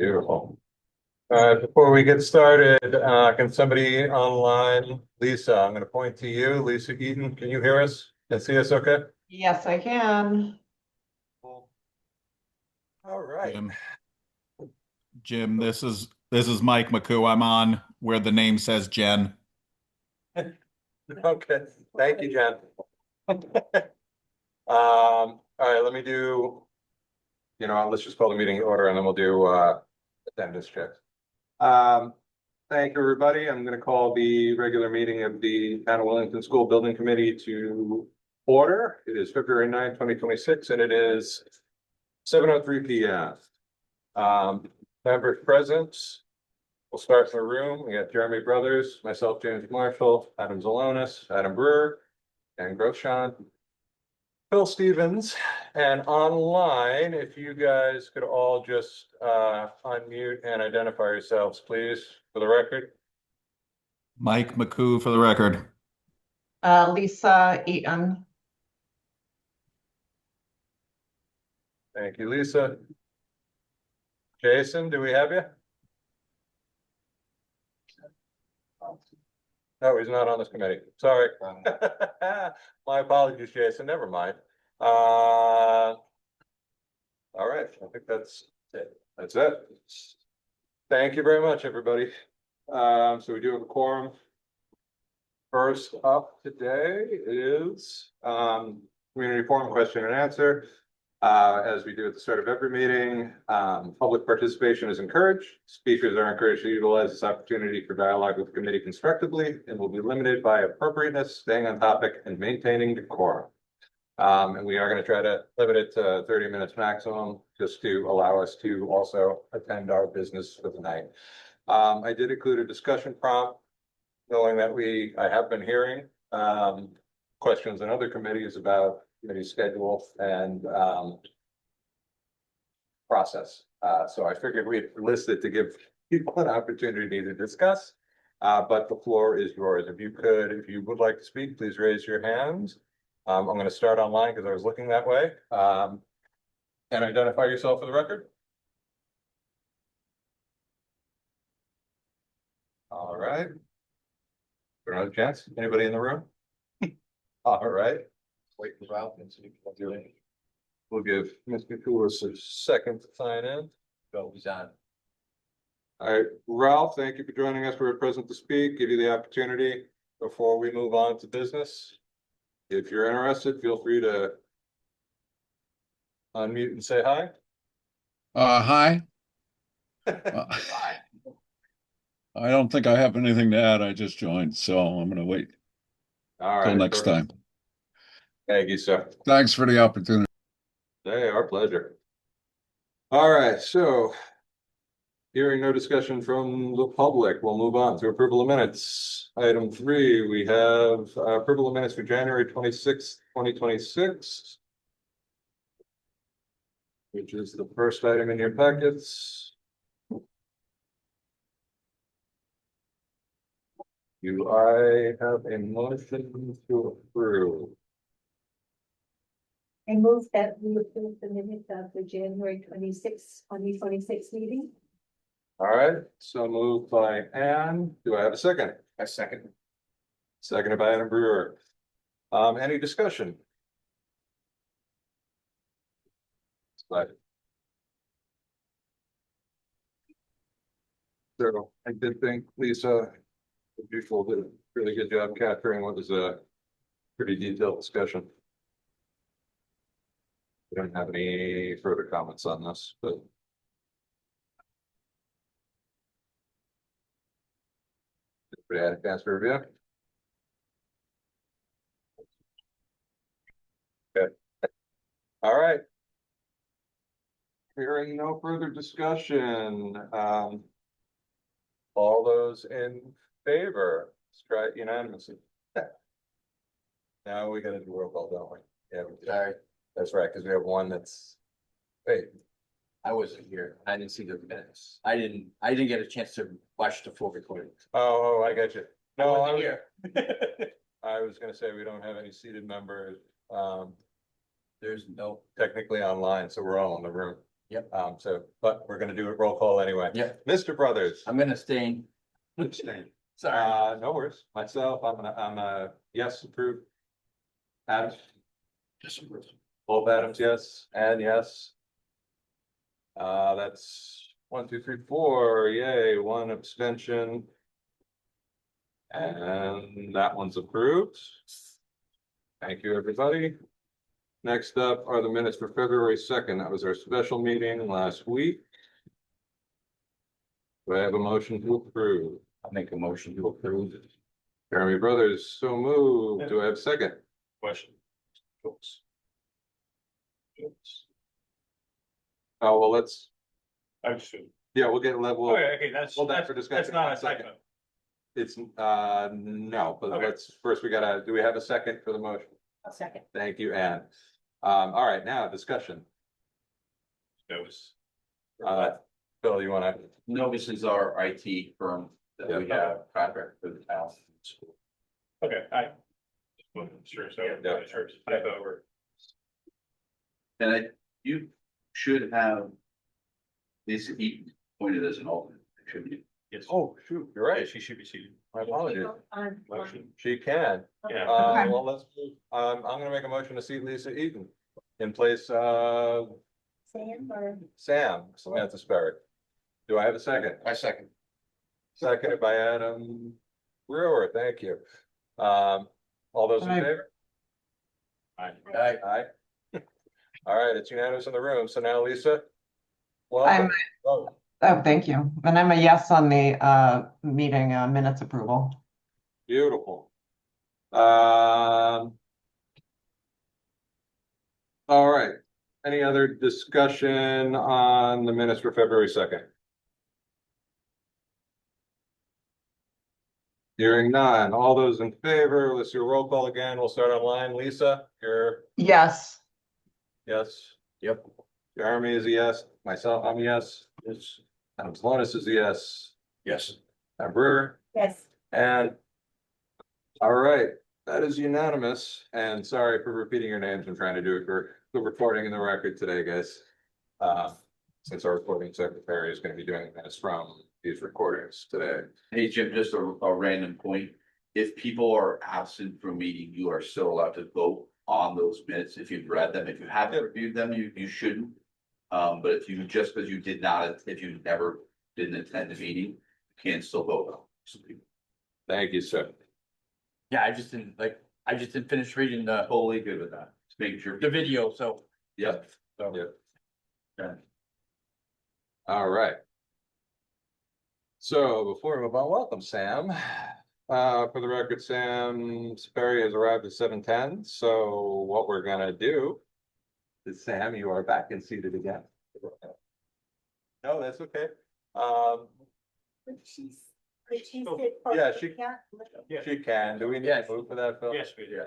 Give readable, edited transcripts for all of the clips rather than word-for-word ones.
Beautiful. Before we get started, can somebody online, Lisa, I'm going to point to you, Lisa Eaton. Can you hear us and see us okay? Yes, I can. All right. Jim, this is Mike McCoo. I'm on where the name says Jen. Okay. Thank you, Jen. All right, let me do, let's just call the meeting to order and then we'll do attendance checks. Thank you, everybody. I'm going to call the regular meeting of the Town of Willington School Building Committee to order. It is February 9th, 2026, and it is 7:03 p.m. Members present. We'll start in the room. We got Jeremy Brothers, myself, James Marshall, Adam Zalonis, Adam Brewer, and Grosjean, Phil Stevens, and online, if you guys could all just unmute and identify yourselves, please, for the record. Mike McCoo for the record. Lisa Eaton. Thank you, Lisa. Jason, do we have you? No, he's not on this committee. Sorry. My apologies, Jason. Never mind. All right. I think that's it. That's it. Thank you very much, everybody. So we do have a quorum. First up today is community forum question and answer. As we do at the start of every meeting, public participation is encouraged. Speakers are encouraged to utilize this opportunity for dialogue with the committee constructively and will be limited by appropriateness, staying on topic, and maintaining decorum. And we are going to try to limit it to 30 minutes maximum, just to allow us to also attend our business for the night. I did include a discussion prompt, knowing that I have been hearing questions in other committees about committee schedule and process. So I figured we'd list it to give people an opportunity to discuss, but the floor is yours. If you would like to speak, please raise your hands. I'm going to start online because I was looking that way. And identify yourself for the record. All right. Another chance. Anybody in the room? All right. Wait for Ralph and see if we'll do it. We'll give Mr. Koulis a second to sign in. Go, he's on. All right, Ralph, thank you for joining us. We're present to speak. Give you the opportunity before we move on to business. If you're interested, feel free to unmute and say hi. Hi. Hi. I don't think I have anything to add. I just joined, so I'm going to wait All right. till next time. Thank you, sir. Thanks for the opportunity. Hey, our pleasure. All right, so hearing no discussion from the public, we'll move on to approval of minutes. Item 3, we have approval of minutes for January 26th, 2026, which is the first item in your packets. I have a motion to approve. I move that we approve the minutes of the January 26th, 2026 meeting. All right, so moved by Ann. Do I have a second? A second. Seconded by Adam Brewer. Any discussion? So I did think Lisa, as usual, did a really good job capturing what was a pretty detailed discussion. We don't have any further comments on this, but we had a chance for review. Okay. All right. Hearing no further discussion. All those in favor, strike unanimously. Now we got to do roll call, don't we? Yeah, Sorry, that's right, because we have one that's, wait, I wasn't here. I didn't see the minutes. I didn't get a chance to watch the full recording. oh, I got you. No, I wasn't here. I was gonna say we don't have any seated members, There's no, technically online, so we're all in the room. Yep. So, but we're gonna do a roll call anyway. Yep. Mr. Brothers. I'm gonna stay. Sorry. No worries. Myself, I'm a yes, approved. Adams, Just approved. both Adams, yes, and yes. That's 1, 2, 3, 4, yay, one abstention. And that one's approved. Thank you, everybody. Next up are the minutes for February 2nd. That was our special meeting last week. Do I have a motion to approve? I'll make a motion to approve. Jeremy Brothers, so moved. Do I have a second? Question. Oh, well, let's, I'm just. yeah, we'll get level. Okay, that's, Hold that that's, for that's discussion. not a Second. typo. It's, no, but Okay. let's, first we gotta, do we have a second for the motion? I'll second. Thank you, Ann. All right, now discussion. Notice. Bill, you wanna? Novus is our IT firm that we have contract for the town school. Okay, I. Sure, so, Yeah. sure, typo over. And you should have Lisa Eaton appointed as an alternate, shouldn't you? Yes. Oh, shoot, you're Yeah, right. she should be seated. My apologies. Motion. She can. Yeah. Okay. Well, let's, I'm gonna make a motion to seat Lisa Eaton in place of Sam or? Sam, Samantha Sperry. Do I have a second? I second. Seconded by Adam Brewer, thank you. All those in Aye. favor? Aye. Aye. All right, it's unanimous in the room. So now, Lisa. I'm, Welcome. Oh, oh, thank you. And I'm a yes on the meeting minutes approval. beautiful. All right. Any other discussion on the minutes for February 2nd? Hearing none. All those in favor, let's do a roll call again. We'll start online. Lisa, you're Yes. yes. Yep. Jeremy is a yes. Myself, I'm a yes. Yes. Adam Salonis is a yes. Yes. Adam Brewer. Yes. And all right, that is unanimous. And sorry for repeating your names. I'm trying to do it for the recording and the record today, guys. Since our recording secretary is going to be doing this from these recordings today. Hey, Jim, just a random point. If people are absent from a meeting, you are still allowed to vote on those minutes if you've read them. If you haven't reviewed them, you shouldn't. But if you, just because you did not, if you never didn't attend the meeting, you can still vote on them. Thank you, sir. Yeah, I just didn't finish reading the Totally good with that. Just making sure. video, so. Yep. So. Yep. Okay. All right. So before we move on, welcome, Sam. For the record, Sam Sperry has arrived at 7:10. So what we're gonna do is, Sam, you are back and seated again. No, that's okay. Could she sit? Yeah, she- Yeah. She can. Do we need to Yes. move for that, Phil? Yes, we do.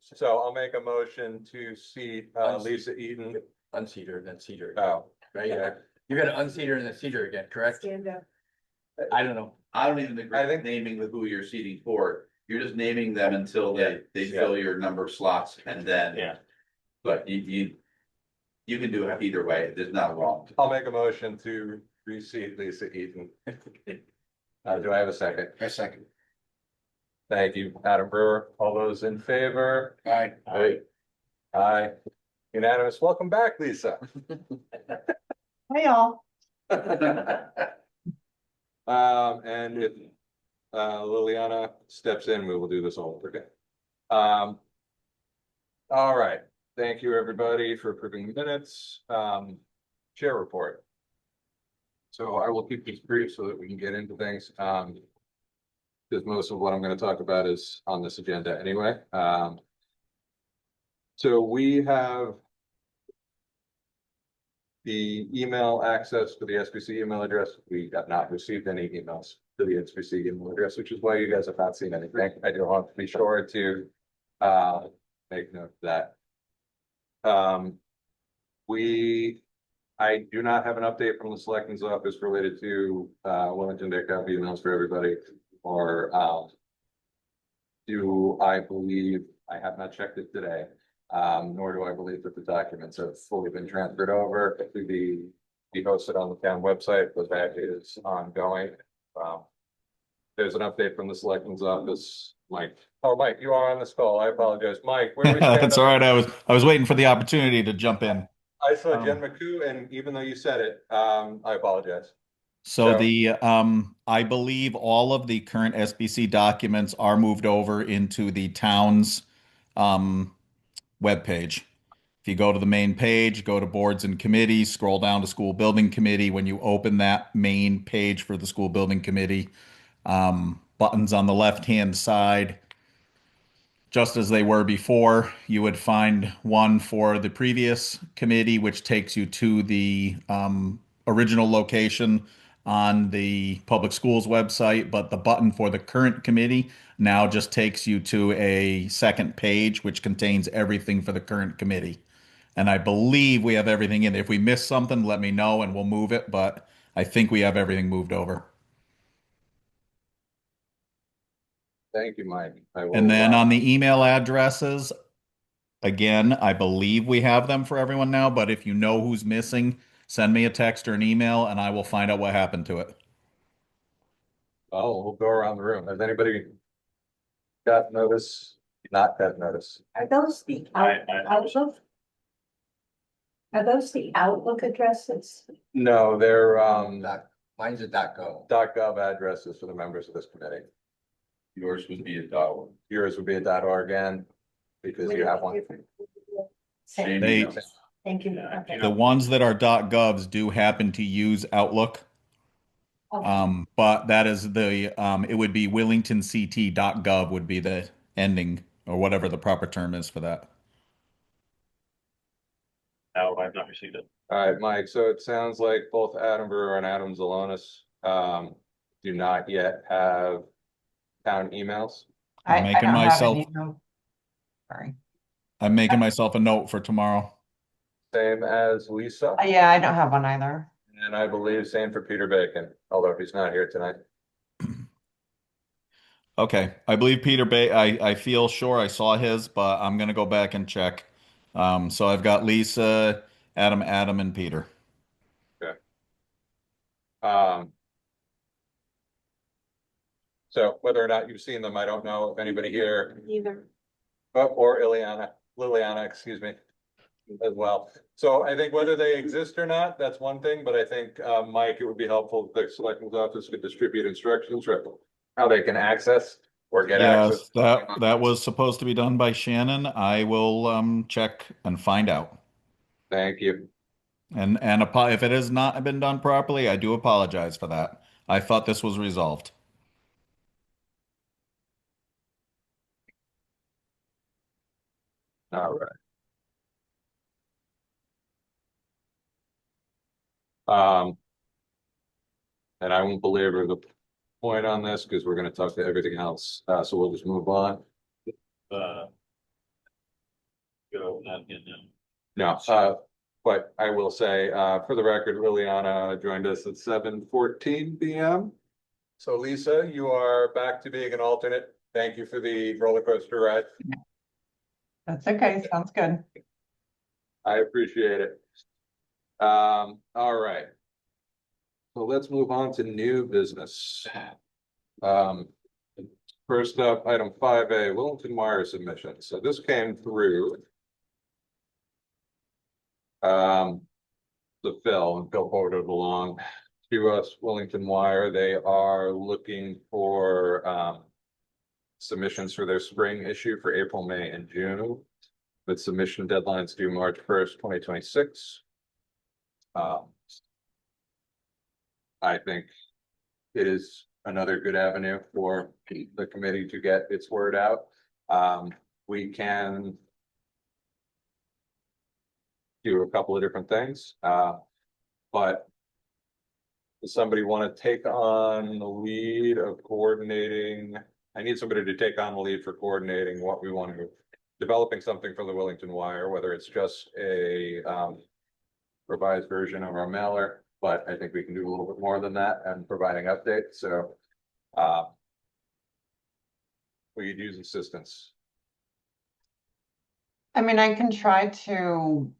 So I'll make a motion to seat Lisa Eaton. Unseat her, then seat her, Oh, right? yeah. You're gonna unseat her and then seat her again, correct? Stand up. I don't know. I don't even agree I with think- naming who you're seating for. You're just naming them until they Yeah. fill your number of slots and then. Yeah. But you can do it either way. There's not wrong. I'll make a motion to reseat Lisa Eaton. Do I have a second? A second. Thank you, Adam Brewer. All those in favor? Aye. Aye. Aye. Unanimous. Welcome back, Lisa. Hey, y'all. And if Liliana steps in, we will do this all over again. All right. Thank you, everybody, for approving the minutes. Chair report. So I will keep this brief so that we can get into things. Because most of what I'm going to talk about is on this agenda anyway. So we have the email access to the SBC email address. We have not received any emails to the SBC email address, which is why you guys have not seen anything. I do want to be sure to make note of that. I do not have an update from the selectmen's office related to Willington Day copy emails for everybody, or do I believe I have not checked it today. Nor do I believe that the documents have fully been transferred over to be hosted on the town website, but that is ongoing. There's an update from the selectman's office, Mike. Oh, Mike, you are on this call. I apologize. Mike, where do we stand? That's all right. I was waiting for the opportunity to jump in. I saw Jen McCoo, and even though you said it, I apologize. So So- I believe all of the current SBC documents are moved over into the town's webpage. If you go to the main page, go to boards and committees, scroll down to school building committee. When you open that main page for the school building committee, buttons on the left-hand side, just as they were before, you would find one for the previous committee, which takes you to the original location on the public schools website. But the button for the current committee now just takes you to a second page, which contains everything for the current committee. And I believe we have everything in there. If we miss something, let me know and we'll move it. But I think we have everything moved over. Thank you, Mike. I will, And then on the email addresses, again, I believe we have them for everyone now, but if you know who's missing, send me a text or an email and I will find out what happened to it. oh, we'll go around the room. Has anybody got notice? Not got notice. Are those the Outlook? Are those the Outlook addresses? No, they're Mine's a .gov. .gov addresses for the members of this committee. Yours would be a dollar. Yours would be a .org again, because you have one. Same. They- Thank you. Yeah, Okay. The ones that are .govs do happen to use Outlook. Okay. But that is it would be willingtonct.gov would be the ending or whatever the proper term is for that. No, I've not received it. All right, Mike, so it sounds like both Adam Brewer and Adam Zalonis do not yet have town emails. I'm I making don't have myself- any, no. Sorry. I'm making myself a note for tomorrow. Same as Lisa, Yeah, I don't have one either. and I believe same for Peter Bacon, although he's not here tonight. Okay, I believe Peter Bay. I feel sure I saw his, but I'm gonna go back and check. So I've got Lisa, Adam, and Peter. Um, so whether or not you've seen them, I don't know if anybody here, Either. or Liliana, excuse me, as well. So I think whether they exist or not, that's one thing, but I think, Mike, it would be helpful if the selectmen's office could distribute instructions for how they can access or get access. Yes, that was supposed to be done by Shannon. I will check and find out. Thank you. And if it has not been done properly, I do apologize for that. I thought this was resolved. All right. And I won't belabor the point on this because we're gonna talk to everything else, so we'll just move on. Go, not in them. No, but I will say, for the record, Liliana joined us at 7:14 PM. So Lisa, you are back to being an alternate. Thank you for the roller coaster ride. That's okay, sounds good. I appreciate it. All right. So let's move on to new business. First up, item 5A, Willington Wire submission. So this came through the Phil, and Phil forwarded along to us, Willington Wire. They are looking for submissions for their spring issue for April, May, and June, with submission deadlines due March 1st, 2026. I think it is another good avenue for the committee to get its word out. We can do a couple of different things, but does somebody want to take on the lead of coordinating? I need somebody to take on the lead for coordinating what we want to, developing something for the Willington Wire, whether it's just a revised version of our mailer, but I think we can do a little bit more than that and providing updates. So we could use assistance. I mean, I can try to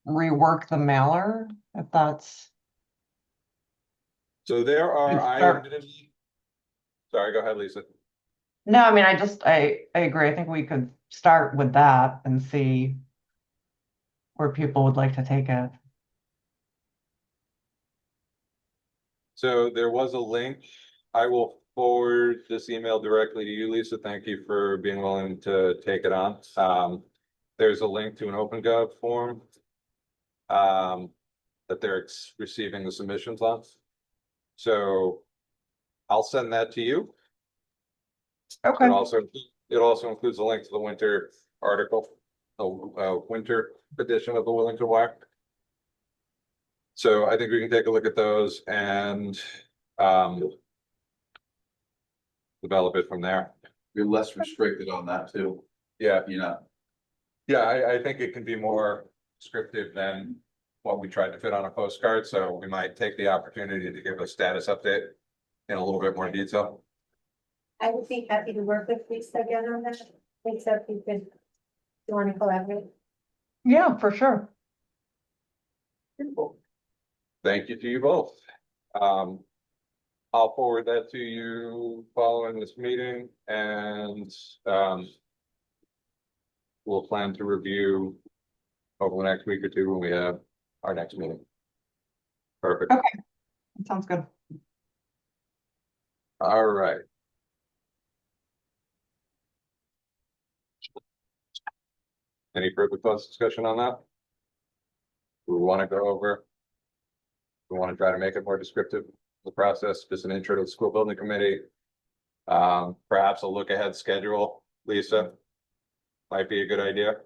rework the mailer if that's, So there are, Sure. sorry, go ahead, Lisa. no, I mean, I agree. I think we could start with that and see where people would like to take it. So there was a link. I will forward this email directly to you, Lisa. Thank you for being willing to take it on. There's a link to an OpenGov form that they're receiving the submissions on. So I'll send that to you. Okay. It also includes a link to the winter article, the winter edition of the Willington Wire. So I think we can take a look at those and develop it from there. You're less restricted on that too, Yeah, you know. yeah, I think it can be more descriptive than what we tried to fit on a postcard, so we might take the opportunity to give a status update in a little bit more detail. I would be happy to work with Lisa again on that. Lisa, if you could, you want to collaborate? Yeah, for sure. Thank you to you both. I'll forward that to you following this meeting and we'll plan to review over the next week or two when we have our next meeting. Perfect. Okay. That sounds good. All right. Any further thoughts, discussion on that? We want to go over. We want to try to make it more descriptive, the process, just an intro to the school building committee. Perhaps a look ahead schedule, Lisa. Might be a good idea.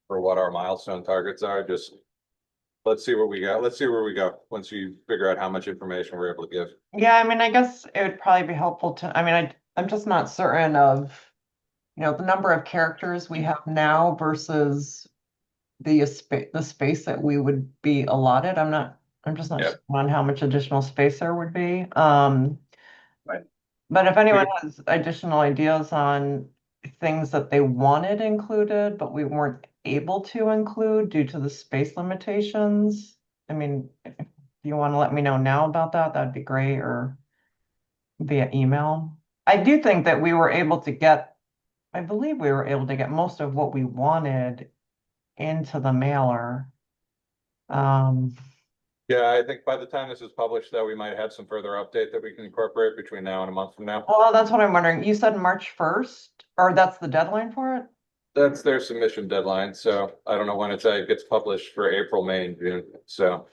For what our milestone targets are, just. Let's see what we got. Let's see where we go once you figure out how much information we're able to give. Yeah, I mean, I guess it would probably be helpful to, I mean, I'm just not certain of, the number of characters we have now versus the space that we would be allotted. I'm just not Yep. certain on how much additional space there would be. Right. But if anyone has additional ideas on things that they wanted included, but we weren't able to include due to the space limitations, I mean, if you want to let me know now about that, that'd be great, or via email. I do think that I believe we were able to get most of what we wanted into the mailer. Yeah, I think by the time this is published, though, we might have some further update that we can incorporate between now and a month from now. Well, that's what I'm wondering. You said March 1st, or that's the deadline for it? That's their submission deadline, so I don't know when it gets published for April, May, and June, so.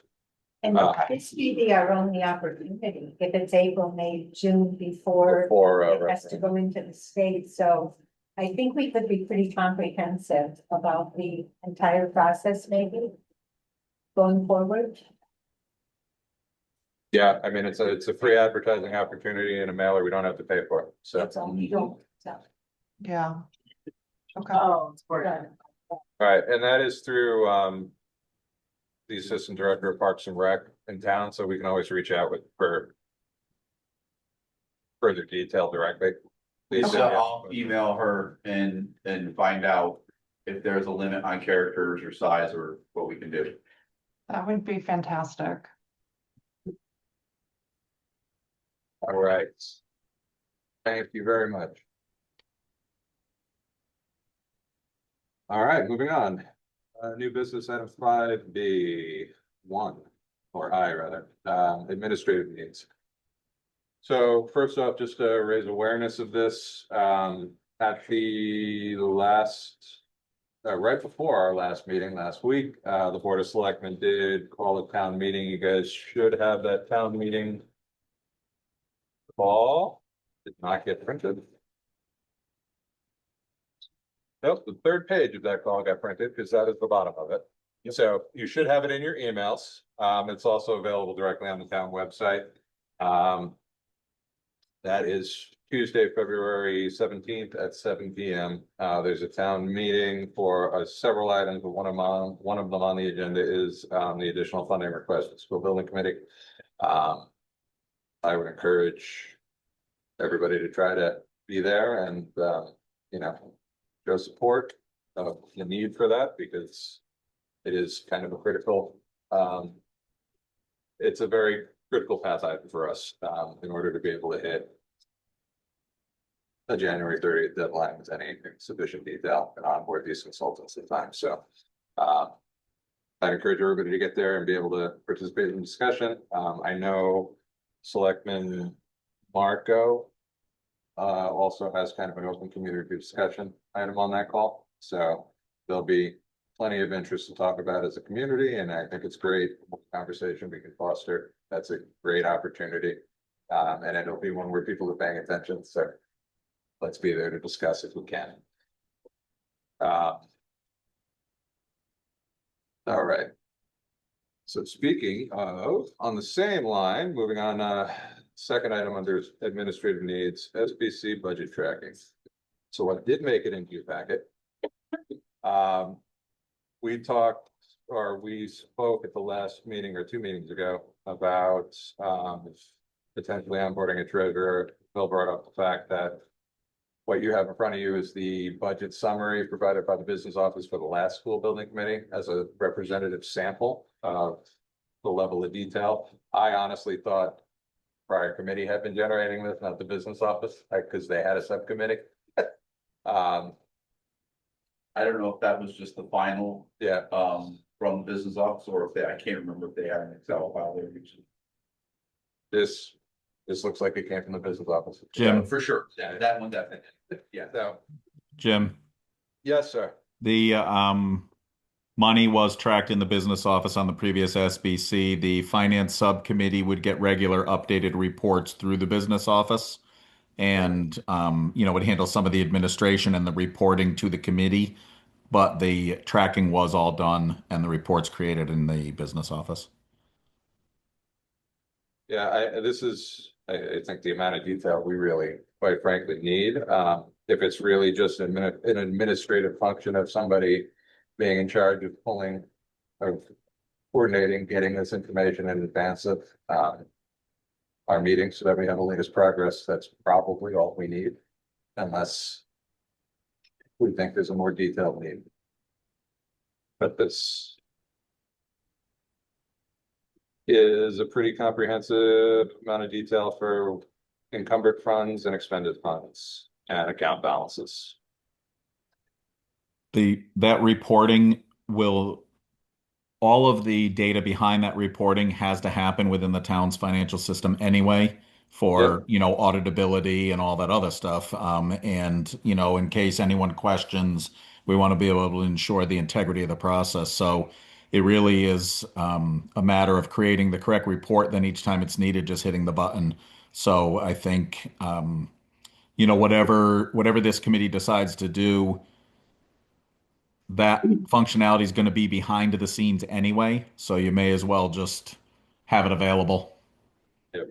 And this may be our only opportunity, if it's April, May, June before it has to go into the state, so. I think we could be pretty comprehensive about the entire process, maybe. Going forward. Yeah, I mean, it's a free advertising opportunity in a mailer we don't have to pay for, so. That's all we don't. Yeah. Okay. Oh, it's for. All right, and that is through the assistant director of Parks and Rec in town, so we can always reach out for further detail directly. Lisa, I'll email her and find out if there's a limit on characters or size or what we can do. That would be fantastic. All right. Thank you very much. All right, moving on. New business item 5B1, or I rather, administrative needs. So first off, just to raise awareness of this, at the last, right before our last meeting last week, the Board of Selectmen did call a town meeting. You guys should have that town meeting call. Did not get printed. Nope, the third page of that call got printed because that is the bottom of it. So you should have it in your emails. It's also available directly on the town website. That is Tuesday, February 17th at 7 p.m. There's a town meeting for several items, but one of them on the agenda is the additional funding request for the school building committee. I would encourage everybody to try to be there and show support. the need for that because it is kind of a critical, it's a very critical path item for us, in order to be able to hit a January 30th deadline with any sufficient detail and onboard these consultants in time. So, I encourage everybody to get there and be able to participate in the discussion. I know Selectman Marco also has kind of an open community discussion item on that call. So there'll be plenty of interest to talk about as a community, and I think it's great conversation we can foster. That's a great opportunity. And it'll be one where people are paying attention. So let's be there to discuss if we can. All right. So speaking of, on the same line, moving on, second item under administrative needs, SBC budget tracking. So what did make it into your packet? We talked, or we spoke at the last meeting or 2 meetings ago about potentially onboarding a treasurer. Bill brought up the fact that what you have in front of you is the budget summary provided by the business office for the last school building committee as a representative sample of the level of detail. I honestly thought prior committee had been generating this, not the business office, because they had a subcommittee. I don't know if that was just the final, Yeah, from the business office, or if they, I can't remember if they had an Excel file they're using. this looks like it came from the business office. Jim. Yeah, for sure, yeah, that one definitely, yeah. So, Jim, yes, sir. the money was tracked in the business office on the previous SBC. The finance subcommittee would get regular updated reports through the business office and, would handle some of the administration and the reporting to the committee. But the tracking was all done and the reports created in the business office. Yeah, I think the amount of detail we really, quite frankly, need. If it's really just an administrative function of somebody being in charge of coordinating, getting this information in advance of our meetings so that we have the latest progress, that's probably all we need. Unless we think there's a more detailed need. But this is a pretty comprehensive amount of detail for encumbered funds and expended funds and account balances. That reporting all of the data behind that reporting has to happen within the town's financial system anyway for, auditability and all that other stuff. And, in case anyone questions, we want to be able to ensure the integrity of the process. So it really is a matter of creating the correct report, then each time it's needed, just hitting the button. So I think, whatever this committee decides to do, that functionality is going to be behind the scenes anyway. So you may as well just have it available. Yep.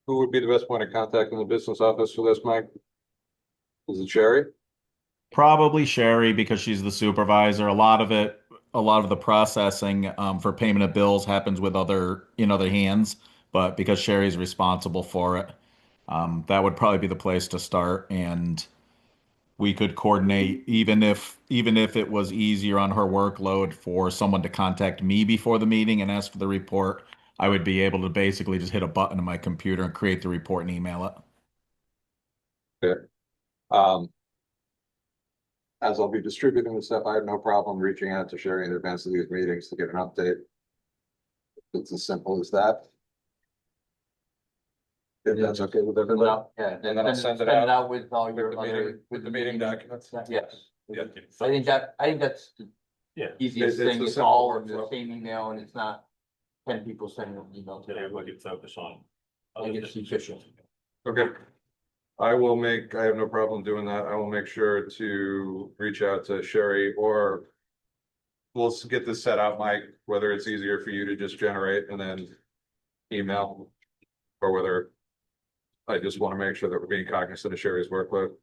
Who would be the best point of contact in the business office for this, Mike? Is it Sherry? Probably Sherry, because she's the supervisor. A lot of the processing for payment of bills happens with other hands, but because Sherry's responsible for it, that would probably be the place to start. And we could coordinate, even if it was easier on her workload for someone to contact me before the meeting and ask for the report, I would be able to basically just hit a button on my computer and create the report and email it. Okay. As I'll be distributing this stuff, I have no problem reaching out to Sherry in advance of these meetings to get an update. It's as simple as that. If that's okay with everybody. Yeah, And then I'll send it out with all your with the meeting documents. Yes, Yeah. I think that's the Yeah. easiest It's thing. a It's simple all in the workflow. same email and it's not 10 people sending an email to That everybody. everybody can focus on. I think it's efficient. Okay. I have no problem doing that. I will make sure to reach out to Sherry, or we'll get this set out, Mike, whether it's easier for you to just generate and then email, or whether I just want to make sure that we're being cognizant of Sherry's workload.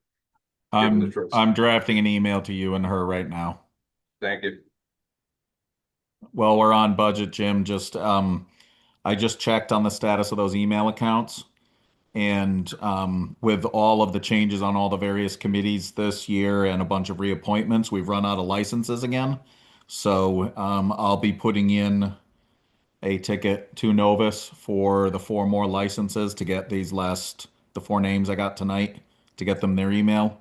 Given the choice. I'm drafting an email to you and her right now. Thank you. Well, we're on budget, Jim. I just checked on the status of those email accounts, And with all of the changes on all the various committees this year and a bunch of reappointments, we've run out of licenses again. So I'll be putting in a ticket to Novus for the 4 more licenses to get the 4 names I got tonight, to get them their email.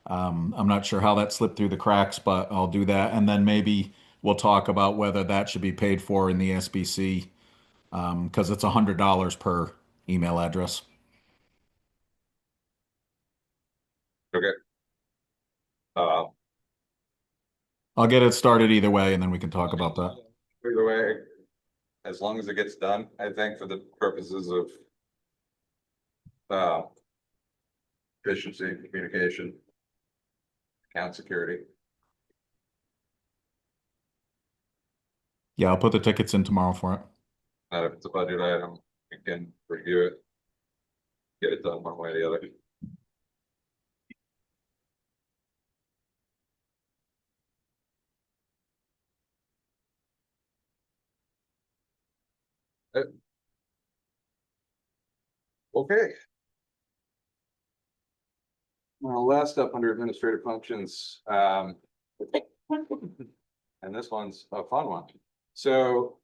I'm not sure how that slipped through the cracks, but I'll do that. And then maybe we'll talk about whether that should be paid for in the SBC, because it's $100 per email address. Okay. Uh, I'll get it started either way, and then we can talk about that. Either way, as long as it gets done, I think for the purposes of efficiency, communication, account security. Yeah, I'll put the tickets in tomorrow for it. If it's a budget item, we can review it. Get it done one way or the other. Okay. Well, last up under administrative functions, and this one's a fun one. So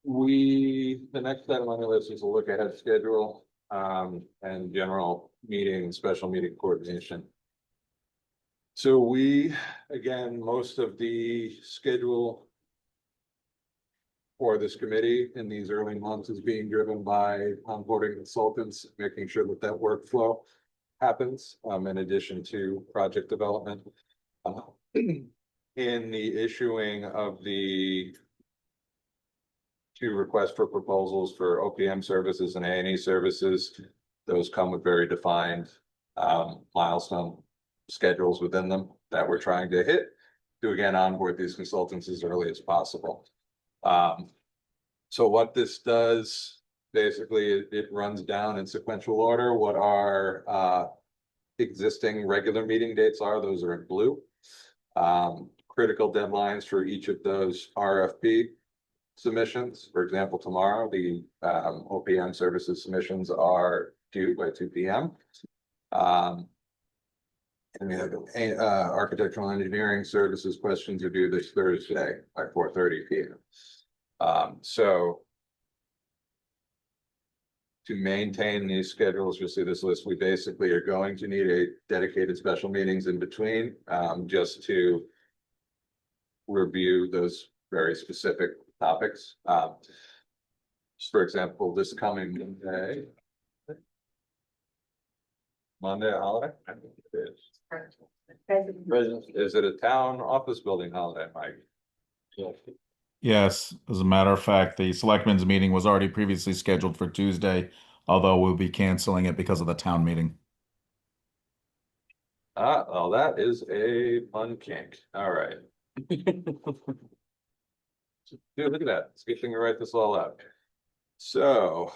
the next item on the list is a look ahead schedule, and general meeting, special meeting coordination. So again, most of the schedule for this committee in these early months is being driven by onboarding consultants, making sure that workflow happens, in addition to project development. In the issuing of the 2 requests for proposals for OPM services and A&E services, those come with very defined milestone schedules within them that we're trying to hit to, again, onboard these consultants as early as possible. So what this does, basically, it runs down in sequential order what our existing regular meeting dates are. Those are in blue. Critical deadlines for each of those RFP submissions. For example, tomorrow, the OPM services submissions are due by 2 p.m. And we have architectural engineering services questions are due this Thursday by 4:30 p.m. So to maintain these schedules, you'll see this list, we basically are going to need a dedicated special meetings in between, just to review those very specific topics. For example, this coming Monday, a holiday? I think it is. Is it a town office building holiday, Mike? Yes, as a matter of fact, the selectmen's meeting was already previously scheduled for Tuesday, although we'll be canceling it because of the town meeting. Well, that is a fun kink. All right. Dude, look at that. It's a good thing to write this all out. So.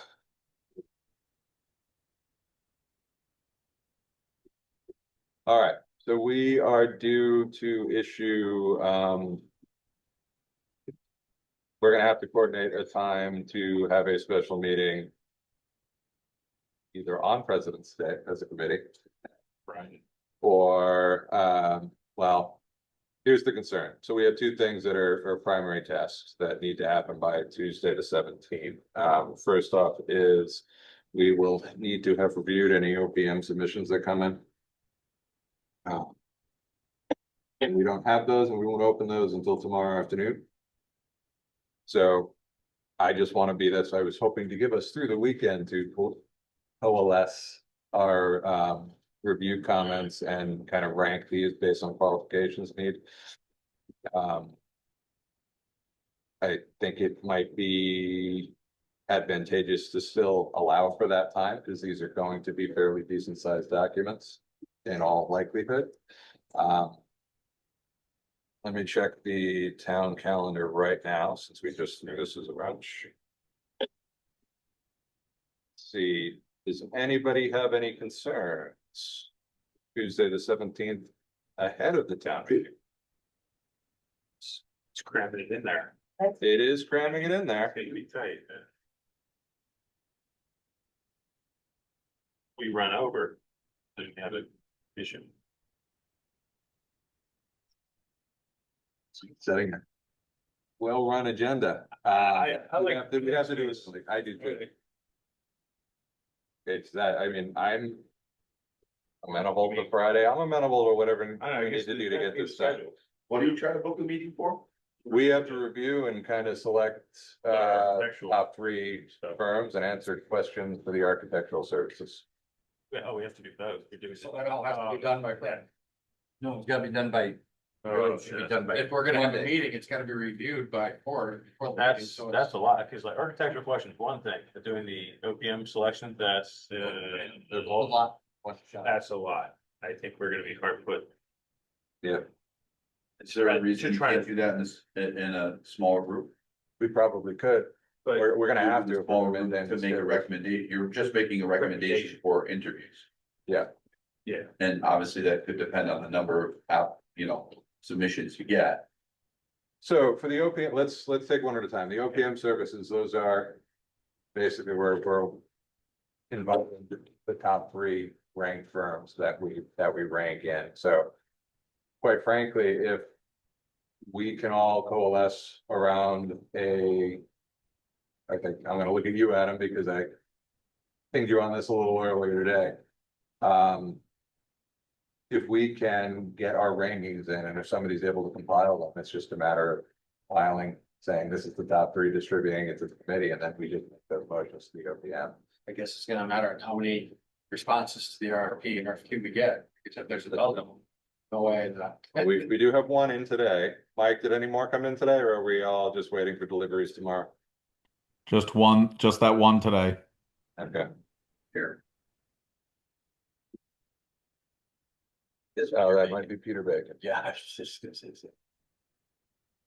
All right, so we are due to issue, we're gonna have to coordinate a time to have a special meeting either on President's Day as a committee, right? Or, well, here's the concern. So we have 2 things that are primary tasks that need to happen by Tuesday the 17th. First off is we will need to have reviewed any OPM submissions that come in. And we don't have those, and we won't open those until tomorrow afternoon. So I just want to be this. I was hoping to give us through the weekend to coalesce our review comments and kind of rank these based on qualifications need. I think it might be advantageous to still allow for that time, because these are going to be fairly decent sized documents in all likelihood. Let me check the town calendar right now, since we just knew this was a rush. See, does anybody have any concerns? Tuesday the 17th ahead of the town meeting. It's cramming it in there. It is cramming it in there. It's gonna be tight. we run over, then we have an issue. Setting a well-run agenda. I we like- have to do this, I do too. It's that, I mean, I'm amenable to Friday, I'm amenable to whatever I don't know, we I need guess to do to get this done. What are you trying to book a meeting for? We have to review and kind of select, Architectural top three stuff. firms and answer questions for the architectural services. Oh, we have to do both. We're doing. So that all has to be done by Friday. No, it's gotta be done by, Oh, it should be shit. done by. If we're gonna have a Monday. meeting, it's gotta be reviewed by board. before the meeting, That's, so that's a lot, because like architectural question is one thing, but doing the OPM selection, that's, A lot. One shot. that's a lot. I think we're gonna be hard put. Is there a Right, reason to you try can't to- do that in this, in a smaller group? We probably could, But we're gonna have In a to. smaller group to make a recommendation, you're just making a recommendation for interviews. Yeah. Yeah. And obviously that could depend on the number of, submissions you get. So for the OPM, let's take one at a time. The OPM services, those are basically we're involving the top three ranked firms that we rank in. So quite frankly, if we can all coalesce around I think I'm gonna look at you, Adam, because I pinged you on this a little earlier today. If we can get our rankings in, and if somebody's able to compile them, it's just a matter of filing, saying this is the top three, distributing it to the committee, and then we just make those motions to the OPM. I guess it's gonna matter on how many responses to the RFP and RFQ we get, because if there's a dozen, no way that. We do have one in today. Mike, did any more come in today, or are we all just waiting for deliveries tomorrow? Just that one today. Okay. Here. Oh, that might be Peter Bacon. Yeah, I was just gonna say.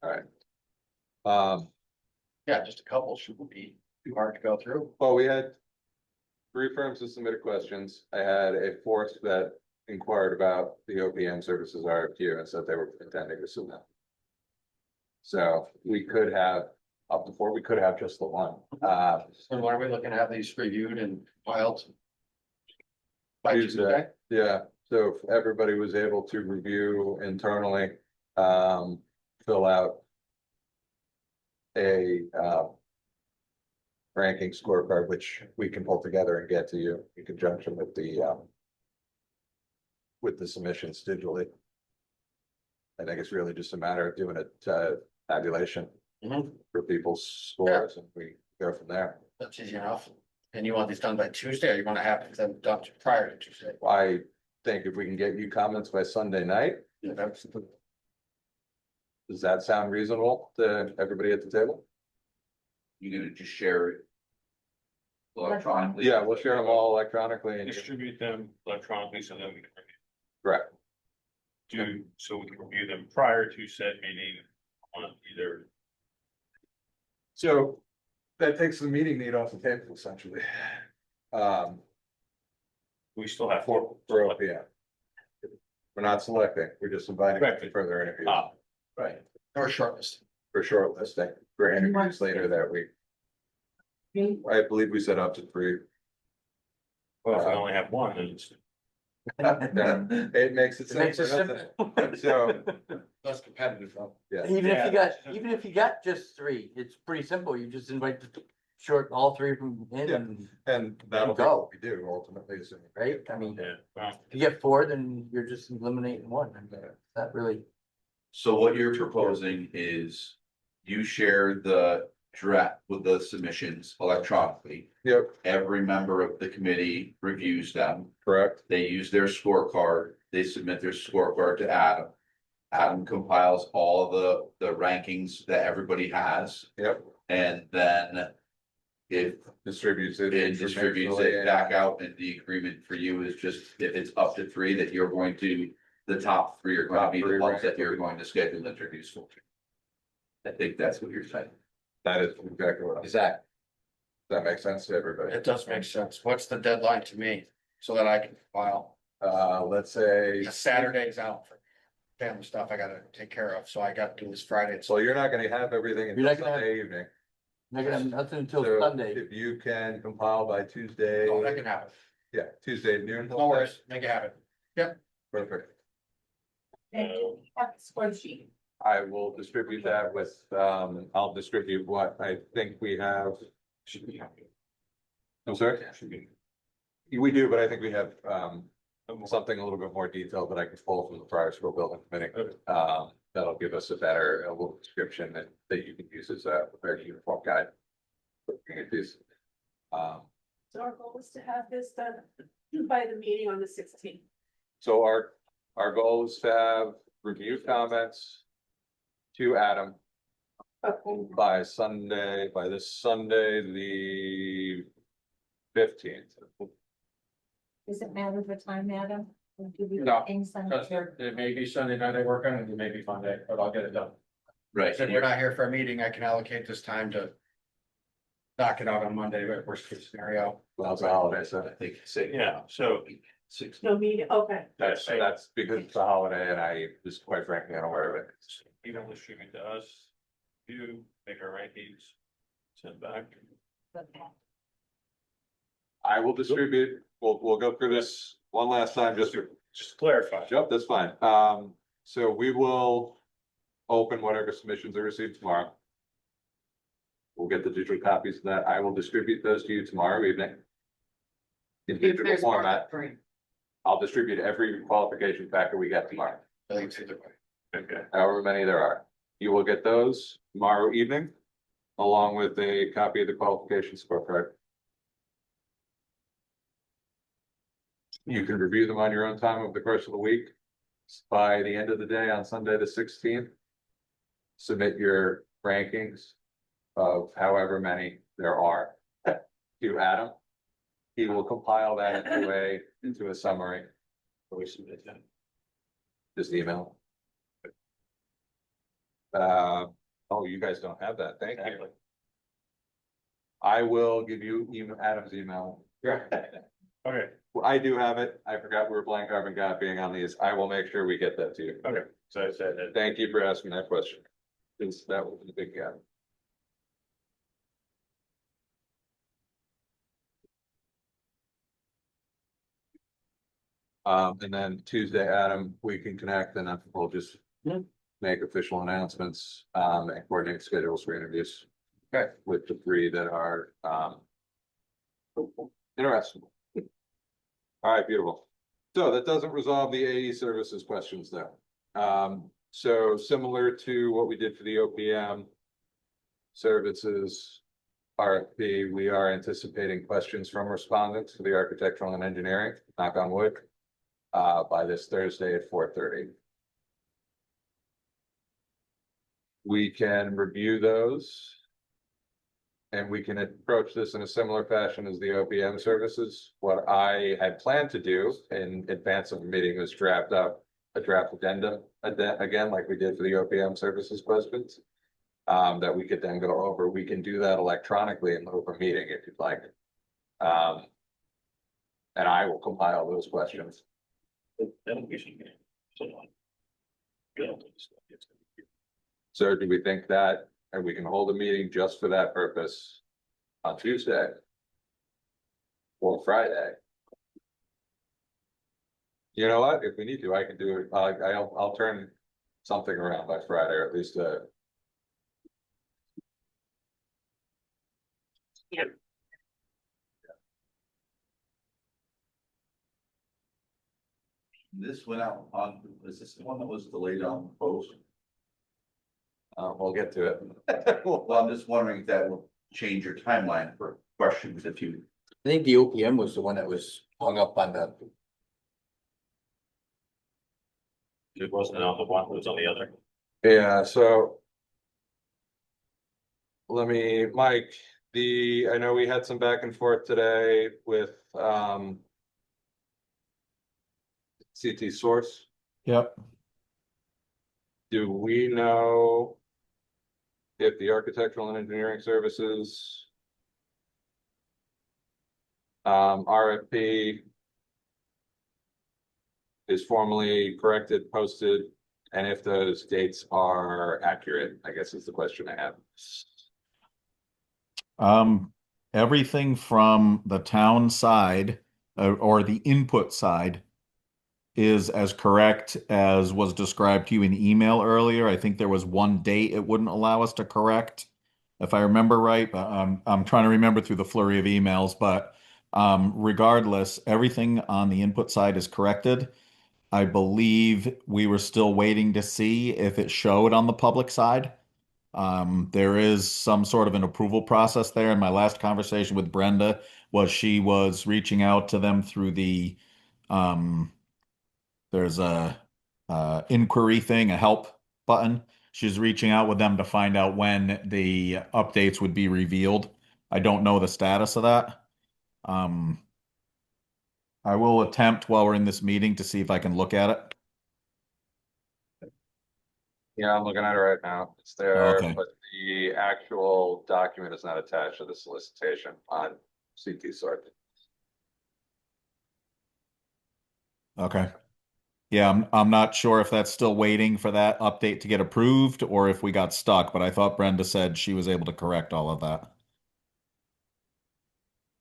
All right. Yeah, just a couple shouldn't be too hard to go through. Well, we had three firms that submitted questions. I had a fourth that inquired about the OPM services RFQ and said they were intending to submit. So we could have up to four, we could have just the one. So when are we looking to have these reviewed and filed? By Tuesday. Tuesday? Yeah, so if everybody was able to review internally, fill out a ranking scorecard, which we can pull together and get to you in conjunction with the submissions digitally. I think it's really just a matter of doing a tabulation Mhm. for people's scores, and we go from there. That's easy enough. And you want these done by Tuesday, or you wanna have them done prior to Tuesday? I think if we can get you comments by Sunday night, Yeah, that's. does that sound reasonable to everybody at the table? You're gonna just share it electronically? Yeah, we'll share them all electronically and Distribute them electronically so that we can correct. so we can review them prior to said meeting on either. So that takes the meeting need off the table essentially. We still have. For OPM. We're not selecting, we're just inviting Right. for further interviews Ah, Right. Or shortlist. for shortlisting for interviews later that week. I believe we set up to three. well, if we only have one, then it's. It makes it It makes it simple, doesn't it? So, Less competitive though. yeah, Even if you got just three, it's pretty simple. You just invite the all three of them in, Yeah. and, and that'll be Go. what we do ultimately. So right? I mean, Yeah, well, if you get four, then you're just eliminating one. I mean, it's not really. So what you're proposing is you share the draft with the submissions electronically. Yep, Every member of the committee reviews them. correct. They use their scorecard, they submit their scorecard to Adam. Adam compiles all the rankings that everybody has, Yep, and then if distributes it. it distributes it back out, and the agreement for you is just, if it's up to three, that you're going to, the top three are going to be the ones that you're going to schedule interviews for. I think that's what you're saying. That is exactly what Exactly. that makes sense to everybody. It does make sense. What's the deadline to me, so that I can file? Let's say, Saturday's out for family stuff I gotta take care of, so I got to do this Friday. so you're not gonna have everything You're until not gonna have- Sunday evening. Not gonna have nothing until So Sunday. if you can compile by Tuesday, Oh, that can happen. Yeah, Tuesday at noon. No worries, make it happen. Perfect. And you have a spreadsheet. I will distribute that with, I'll distribute what I think we have. I'm sorry? We do, but I think we have, something a little bit more detailed that I can pull from the prior school building committee. That'll give us a better, a little description that you can use as a very uniform guide. Looking at these. So our goal is to have this done by the meeting on the 16th. So our goal is to have review comments to Adam Okay. by this Sunday, the 15th. Does it matter the time, Adam? Or do we No, things on Because here? it may be Sunday night I work on it, it may be Monday, but I'll get it done. Right. If you're not here for a meeting, I can allocate this time to knock it out on Monday, but worst case scenario. Well, it's a holiday, I so think, say, Yeah, so six. No meeting, okay. that's because it's a holiday and I just quite frankly unaware of it. email distribute to us, you make our rankings, send back. Okay. I will distribute, we'll go through this one last time, just Clarify. yep, that's fine. So we will open whatever submissions are received tomorrow. We'll get the digital copies of that. I will distribute those to you tomorrow evening. In digital format. I'll distribute every qualification factor we get tomorrow, I think it's either way. Okay. however many there are. You will get those tomorrow evening, along with a copy of the qualification scorecard. You can review them on your own time over the course of the week. By the end of the day on Sunday, the 16th, submit your rankings of however many there are to Adam. He will compile that into a summary. Just email. Oh, you guys don't have that. Thank you. I will give you Adam's email. Okay, Well, I do have it. I forgot we were blank carbon copying on these. I will make sure we get that to you. okay, so I said that. Thank you for asking that question. Because that was a big gap. And then Tuesday, Adam, we can connect and then we'll just make official announcements, and coordinate schedules for interviews. Okay. With the three that are, interested. All right, beautiful. So that doesn't resolve the AE services questions though. So similar to what we did for the OPM services RFP, we are anticipating questions from respondents for the architectural and engineering, knock on wood, by this Thursday at 4:30. We can review those. And we can approach this in a similar fashion as the OPM services. What I had planned to do in advance of the meeting was draft up a draft addendum, again, like we did for the OPM services questions. That we could then go over. We can do that electronically in the open meeting if you'd like. And I will compile those questions. So do we think that, and we can hold a meeting just for that purpose on Tuesday? Or Friday? You know what, if we need to, I can do it, I'll turn something around by Friday, or at least This went out on, is this the one that was delayed on the post? we'll get to it. Well, I'm just wondering if that will change your timeline for questions if you. I think the OPM was the one that was hung up on the. It wasn't on the one, it was on the other. Yeah, so. Let me, Mike, I know we had some back and forth today with, CT Source. Yep. Do we know if the architectural and engineering services RFP is formally corrected, posted, and if those dates are accurate, I guess is the question I have. Everything from the town side or the input side is as correct as was described to you in email earlier. I think there was one date it wouldn't allow us to correct, if I remember right. But I'm trying to remember through the flurry of emails. But regardless, everything on the input side is corrected. I believe we were still waiting to see if it showed on the public side. There is some sort of an approval process there. And my last conversation with Brenda was she was reaching out to them through the there's a inquiry thing, a help button. She's reaching out with them to find out when the updates would be revealed. I don't know the status of that. Um, I will attempt while we're in this meeting to see if I can look at it. Yeah, I'm looking at it right now. It's there, Okay. but the actual document is not attached to the solicitation on CT sort. Okay. Yeah, I'm not sure if that's still waiting for that update to get approved or if we got stuck, but I thought Brenda said she was able to correct all of that.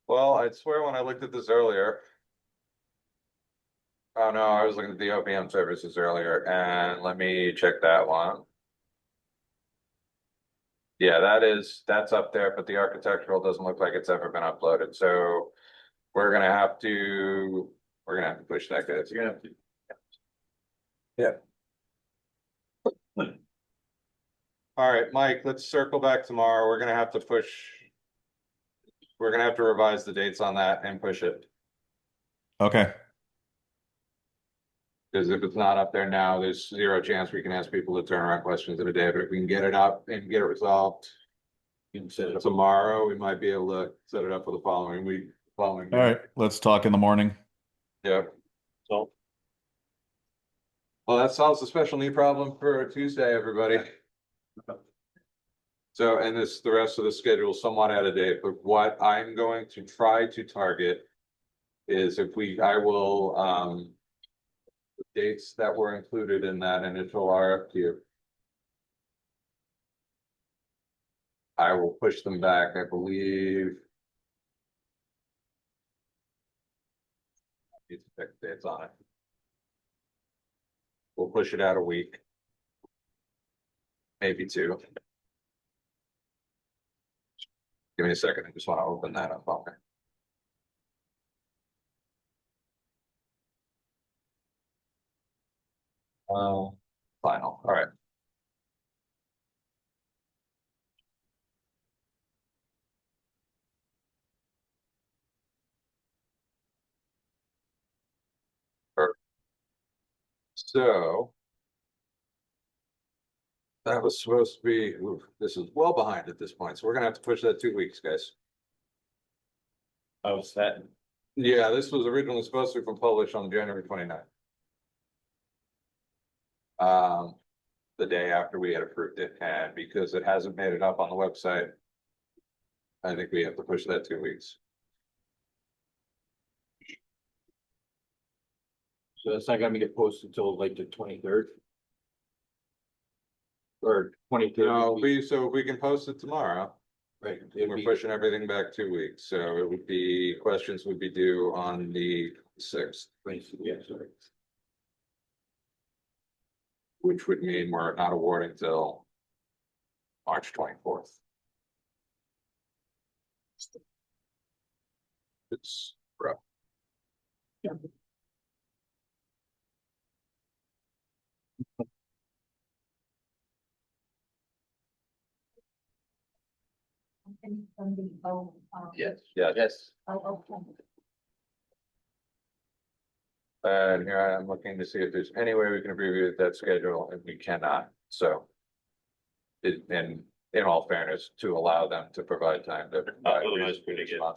Well, I swear when I looked at this earlier. Oh, no, I was looking at the OPM services earlier, and let me check that one. Yeah, that's up there, but the architectural doesn't look like it's ever been uploaded, so we're gonna have to push that, guys. You're gonna have to. All right, Mike, let's circle back tomorrow. We're gonna have to push. We're gonna have to revise the dates on that and push it, Okay. because if it's not up there now, there's zero chance we can ask people to turn around questions in a day, but if we can get it up and get it resolved. You can set it up. Tomorrow, we might be able to set it up for the following week, following. All right. Let's talk in the morning. Yeah. So, Well, that solves the special need problem for Tuesday, everybody. So, and the rest of the schedule is somewhat out of date, but what I'm going to try to target is I will, the dates that were included in that initial RFQ. I will push them back, I believe. Need to pick dates on it. We'll push it out a week. Maybe two. Give me a second, I just want to open that up. Okay. Final, all right. Perfect. So. That was supposed to be, oof, this is well behind at this point, so we're gonna have to push that 2 weeks, guys. I was that, Yeah, this was originally supposed to be published on January 29th. The day after we had approved it, and because it hasn't made it up on the website. I think we have to push that 2 weeks. So that's not gonna get posted until like the 23rd? Or 23rd? No, so if we can post it tomorrow, Right. we're pushing everything back 2 weeks, so it would be, questions would be due on the 6th. Yeah, sorry. Which would mean we're not awarding till March 24th. It's rough. Yes. Yeah. Yes. Oh, okay. And here I am looking to see if there's any way we can abbreviate that schedule, and we cannot, so. In all fairness, to allow them to provide time to. otherwise we're gonna get- All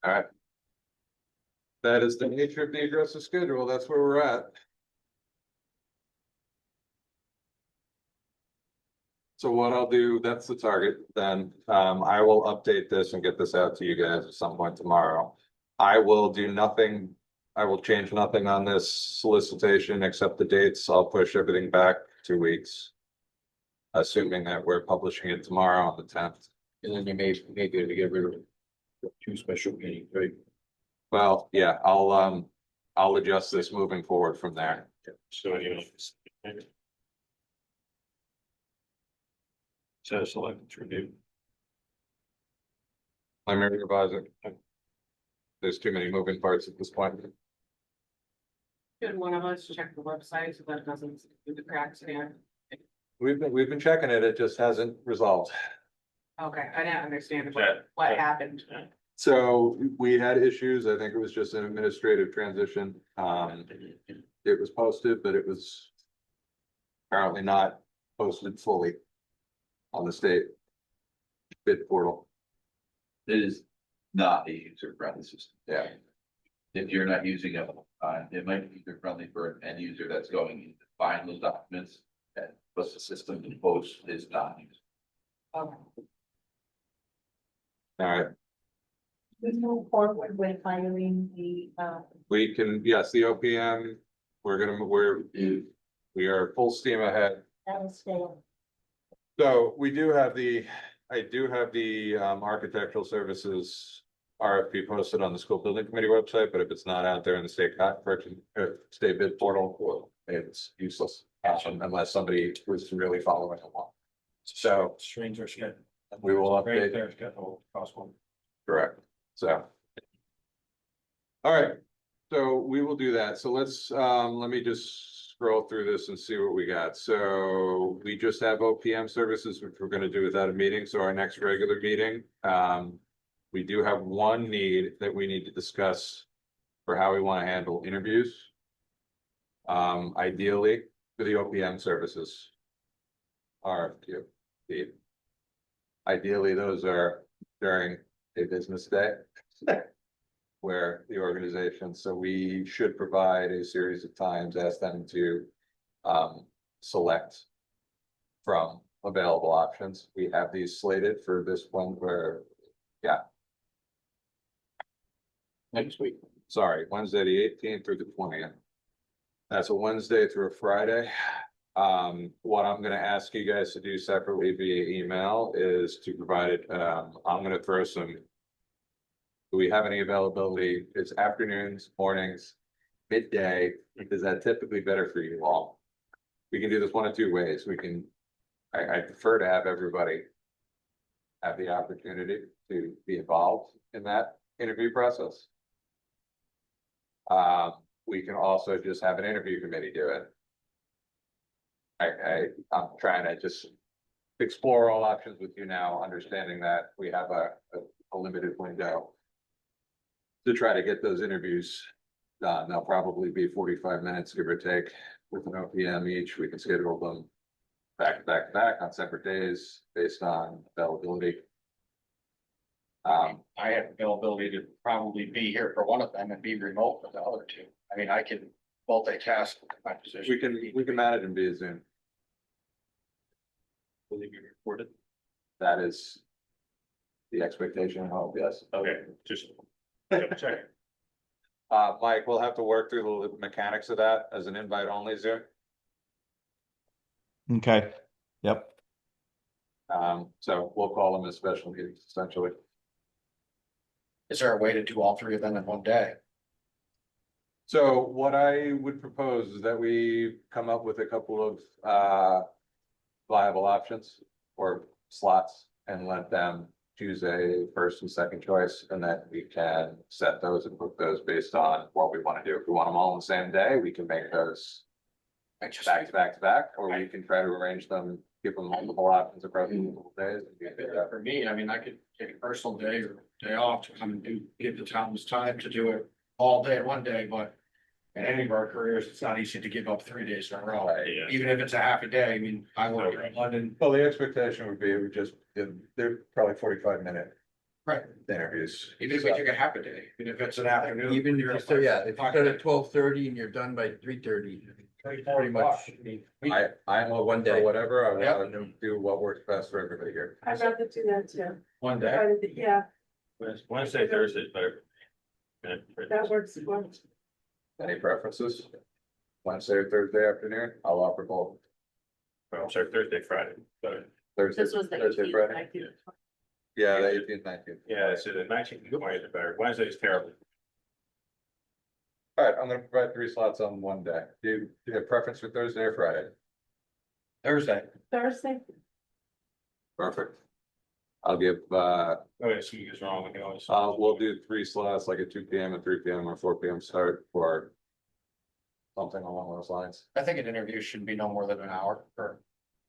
right. That is the nature of the aggressive schedule, that's where we're at. So what I'll do, that's the target, then, I will update this and get this out to you guys at some point tomorrow. I will do nothing, I will change nothing on this solicitation except the dates, I'll push everything back 2 weeks. Assuming that we're publishing it tomorrow on the 10th. And then you may be able to get rid of 2 special meetings, right? Well, yeah, I'll adjust this moving forward from there. So, you know. So select review. Let me revise it. There's too many moving parts at this point. Could one of us check the website so that it doesn't do the cracks again? We've been checking it, it just hasn't resolved. Okay, I didn't understand That- what that- happened. So we had issues, I think it was just an administrative transition. It was posted, but it was apparently not posted fully on the state bid portal. It is not a user-friendly system. Yeah. If you're not using it, it might be user-friendly for an end user that's going in to find those documents. But the system to post is not used. Okay. All right, We move forward with hiring the, we can, yes, the OPM, we are full steam ahead. that was failed. So we do have I do have the architectural services RFP posted on the school building committee website, but if it's not out there in the state bid portal, well, it's useless. Unless somebody was really following along. So Stranger schedule. we will Right update, there, schedule possible. correct, so. All right, so we will do that. So let's, let me just scroll through this and see what we got. So we just have OPM services, which we're gonna do without a meeting. So our next regular meeting, we do have one need that we need to discuss for how we want to handle interviews. Ideally for the OPM services. RFQ. Ideally, those are during a business day. Where the organization, so we should provide a series of times, ask them to select from available options. We have these slated for this one where, yeah. Next week. Sorry, Wednesday, the 18th through the 20th. That's a Wednesday through a Friday. What I'm gonna ask you guys to do separately via email is to provide it, I'm gonna throw some. Do we have any availability? It's afternoons, mornings, midday, is that typically better for you all? We can do this one of two ways. We can, I prefer to have everybody have the opportunity to be involved in that interview process. We can also just have an interview committee do it. I'm trying to just explore all options with you now, understanding that we have a limited window to try to get those interviews done. They'll probably be 45 minutes, give or take, with an OPM each. We can schedule them back to back to back on separate days based on availability. I have availability to probably be here for one of them and be remote for the other two. I mean, I can multitask with my position. We can manage and be a Zoom. Will it be recorded? That is the expectation, I hope, yes. Okay, just double check. Mike, we'll have to work through the mechanics of that as an invite only Zoom. Okay, yep. So we'll call them as special meetings essentially. Is there a way to do all three of them in one day? So what I would propose is that we come up with a couple of viable options or slots and let them choose a first and second choice, and then we can set those and book those based on what we want to do. If we want them all on the same day, we can make those back to back to back, or we can try to arrange them, give them multiple options across multiple days. For me, I mean, I could take a personal day or day off to come and give the towns time to do it all day, one day, but in any of our careers, it's not easy to give up 3 days in a row. Yeah. Even if it's a half a day, I mean, I work in London. Well, the expectation would be, it would just, they're probably 45-minute Right. interviews. Even if we took a half a day, even if it's an afternoon. Even if you start, yeah, if you start at 12:30 and you're done by 3:30. Pretty much. I'm open One for day. whatever, I want to do what works best for everybody here. I'd rather do that too. One day. Yeah, Wednesday, Thursday is better. that works. Well. Any preferences? Wednesday or Thursday afternoon? I'll offer both. I'm sorry, Thursday, Friday, but Thursday, This was the Thursday, 18th, Friday? 19th. Yeah, the 18th, 19th. yeah, so the 19th and 20th are better. Wednesday is terrible. All right, I'm gonna provide 3 slots on one day. Do you have preference for Thursday or Friday? Thursday. Thursday, Perfect. I'll give, Okay, so you guys wrong, we can always. we'll do 3 slots, like at 2 p.m. and 3 p.m. or 4 p.m. start for something along those lines. I think an interview should be no more than an hour, or,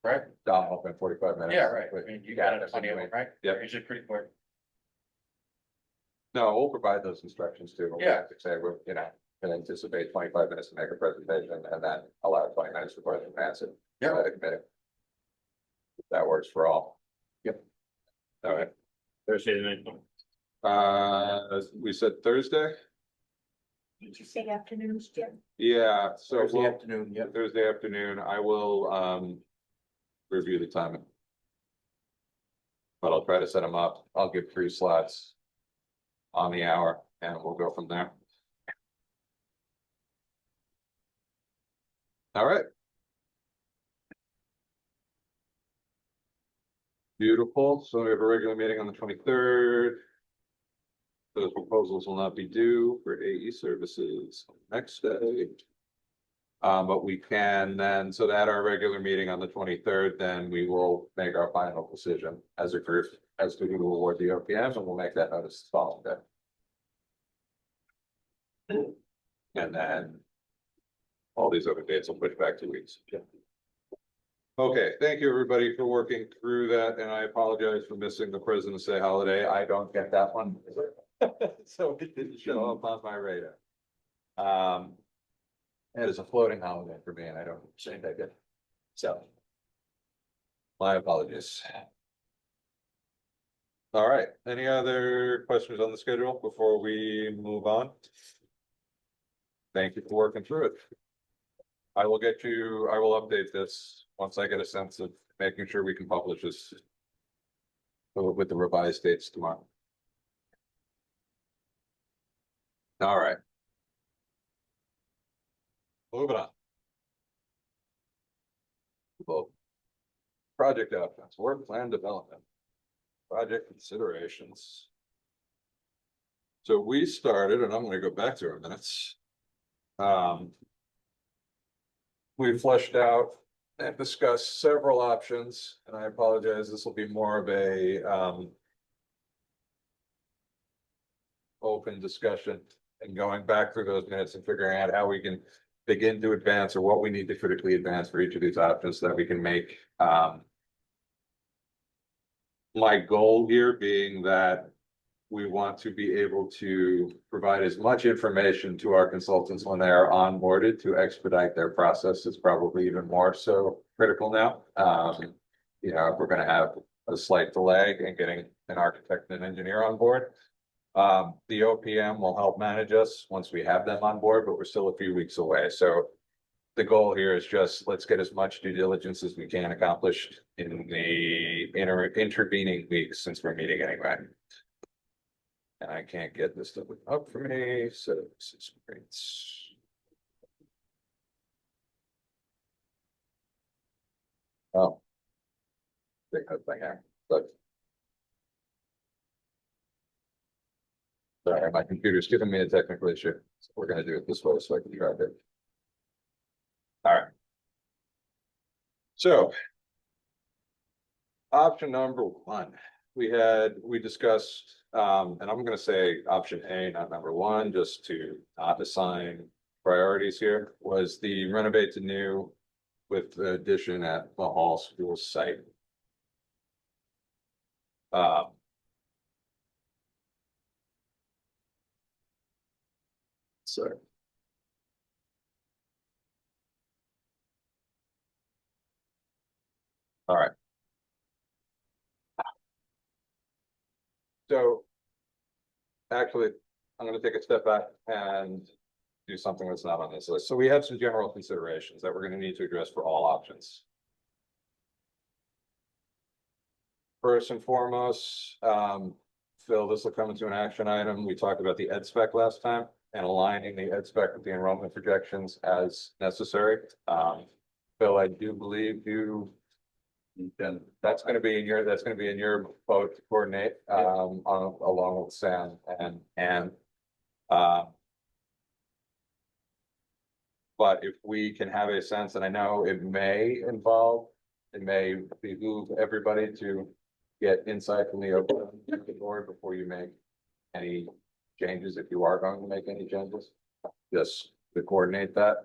right? Down open 45 minutes. Yeah, right, I mean, you got it, that's plenty of them, right? Yep. They're usually pretty quick. No, we'll provide those instructions too. We'll Yeah. have to say, we're, can anticipate 25 minutes to make a presentation and then allow 20 minutes for question and answer. Yeah. If that works for all. Yep. All right, Thursday the 9th. we said Thursday? Did you say afternoons, Jim? Yeah, so Thursday afternoon, yep. Thursday afternoon, I will, review the timing. But I'll try to set them up. I'll give 3 slots on the hour and we'll go from there. All right. Beautiful. So we have a regular meeting on the 23rd. Those proposals will not be due for AE services next day. But we can then, so that our regular meeting on the 23rd, then we will make our final decision as a group as to who to award the OPM, and we'll make that notice the following day. And then all these other dates will push back 2 weeks. Okay, thank you, everybody, for working through that, and I apologize for missing the President's Day holiday. I don't get that one. So it didn't show up on my radar. It is a floating holiday for me, and I don't say that good. So. My apologies. All right, any other questions on the schedule before we move on? Thank you for working through it. I will update this once I get a sense of making sure we can publish this with the revised dates tomorrow. All right. Moving on. Well, project outcomes, work plan development, project considerations. So we started, and I'm going to go back to our minutes. We fleshed out and discussed several options, and I apologize, this will be more of a open discussion and going back through those minutes and figuring out how we can begin to advance or what we need to critically advance for each of these options so that we can make my goal here being that we want to be able to provide as much information to our consultants when they are onboarded to expedite their process. It's probably even more so critical now. If we're going to have a slight delay in getting an architect and an engineer on board. The OPM will help manage us once we have them on board, but we're still a few weeks away. So the goal here is just let's get as much due diligence as we can accomplished in the intervening weeks since we're meeting anyway. And I can't get this stuff up for me, so this is great. Oh. Big thing here, but. Sorry, my computer's giving me a technical issue. So we're gonna do it this way so I can track it. All right. So. Option number 1, we discussed, and I'm gonna say option A, not number 1, just to not assign priorities here, was the renovate to new with the addition at the Hall School site. So. All right. So. Actually, I'm gonna take a step back and do something that's not on this list. So we have some general considerations that we're gonna need to address for all options. First and foremost, Phil, this will come into an action item. We talked about the ed spec last time and aligning the ed spec with the enrollment projections as necessary. Phil, I do believe that's gonna be in your vote to coordinate, along with Sam and But if we can have a sense, and I know it may behoove everybody to get insight from the board before you make any changes, if you are going to make any changes, just to coordinate that.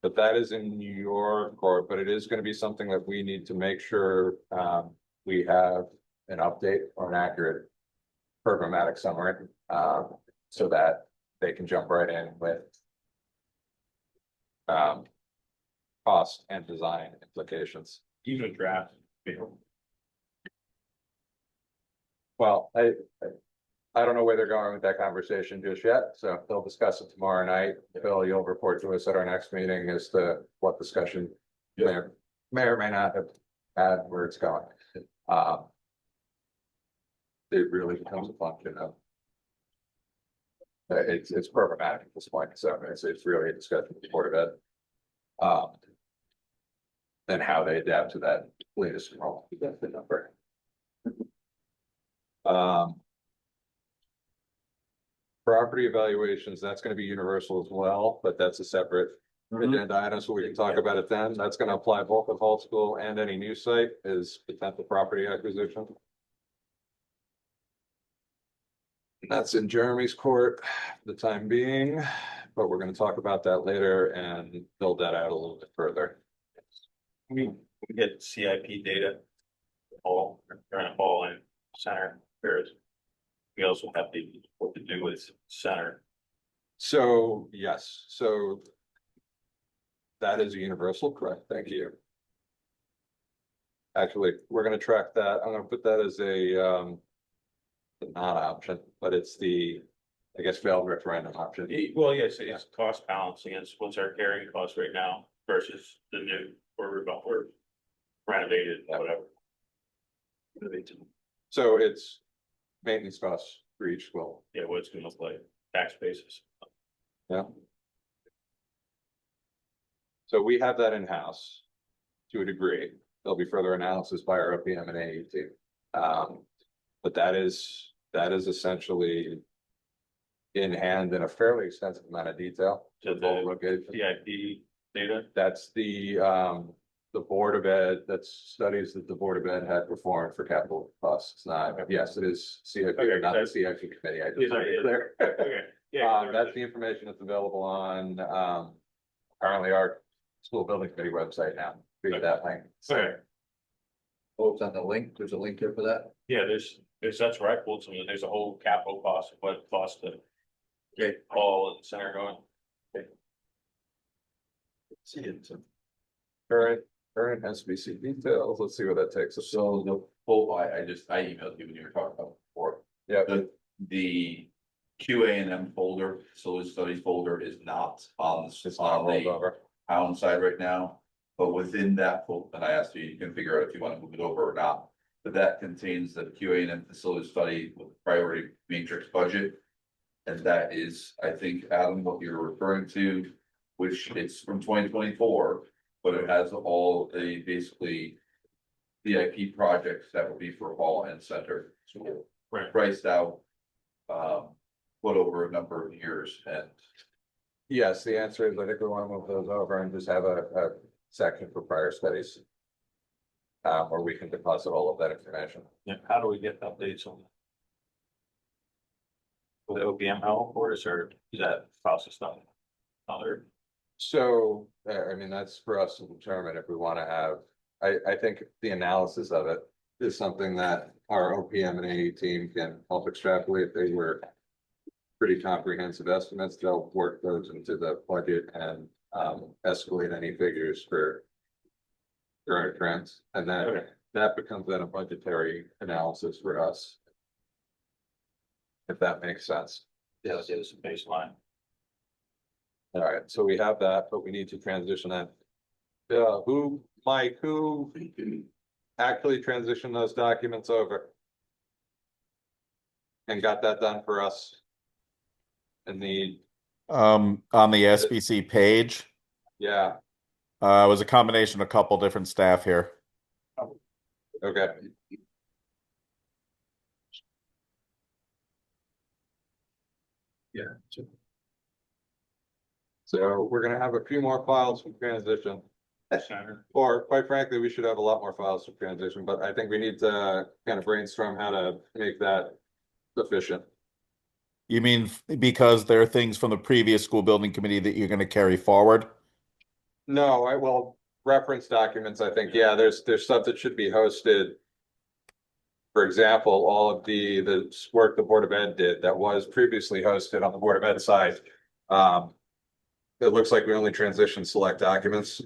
But that is in your court, but it is going to be something that we need to make sure we have an update or an accurate programmatic summary, so that they can jump right in with cost and design implications. Even a draft. Well, I don't know where they're going with that conversation just yet, so they'll discuss it tomorrow night. Bill, you'll report to us at our next meeting as to what discussion may or may not have had where it's going. It really becomes a function of it's programmatic at this point, so it's really a discussion with the Board of Ed. And how they adapt to that latest role, that's the number. Property evaluations, that's gonna be universal as well, but that's a separate agenda item, so we can talk about it then. That's gonna apply both at Hall School and any new site is potential property acquisition. That's in Jeremy's court for the time being, but we're gonna talk about that later and build that out a little bit further. We get CIP data. All, during all and center affairs. We also have what to do with center. So, yes, so that is universal, correct? Thank you. Actually, we're gonna track that. I'm gonna put that as a non-option, but it's the, I guess, failed referendum option. Well, yes, it's cost balance against what's our carrying cost right now versus the new, or renovated, whatever. So it's maintenance costs for each school. Yeah, what it's gonna look like, tax basis. Yeah. So we have that in-house to a degree. There'll be further analysis by our OPM and AE team. But that is essentially in hand in a fairly extensive amount of detail. So the CIP data, that's the Board of Ed, that's studies that the Board of Ed had performed for capital costs. It's not, yes, it is CIP, Okay, not the CIP committee. I just Sorry, there. okay, yeah. That's the information that's available on currently our school building committee website now. Read that link. Okay. Oh, it's on the link, there's a link here for that? Yeah, that's right, well, there's a whole capital cost of what it costs to get all in the center going. See it. Current SBC details. Let's see where that takes us. So the full, I emailed you when you were talking about before. Yeah. The QA&M folder, facility studies folder is not on It's not rolled the over. town side right now. But within that folder, and I asked you can figure out if you want to move it over or not. But that contains the QA&M facility study with priority matrix budget. And that is, I think, Adam, what you're referring to, which it's from 2024. But it has all the basically CIP projects that would be for hall and center. So Right. priced out, put over a number of years and. Yes, the answer is I think we want to move those over and just have a section for prior studies. Where we can deposit all of that information. Yeah, how do we get updates on that? Will the OPM help, or is that process done? Other, So, I mean, that's for us to determine if we want to have, I think the analysis of it is something that our OPM and AE team can help extrapolate. They were pretty comprehensive estimates. They'll work those into the budget and escalate any figures for current trends. And then Okay. that becomes then a budgetary analysis for us. If that makes sense. yeah, let's give us a baseline. All right, so we have that, but we need to transition that. Mike, who actually transitioned those documents over? And got that done for us? In the, On the SBC page, yeah, it was a combination of a couple different staff here. okay. Yeah. So we're gonna have a few more files from transition. Center. Or quite frankly, we should have a lot more files from transition, but I think we need to kind of brainstorm how to make that efficient. You mean because there are things from the previous school building committee that you're going to carry forward? No, I will reference documents, I think, yeah, there's stuff that should be hosted. For example, all of the work the Board of Ed did that was previously hosted on the Board of Ed side. It looks like we only transitioned select documents.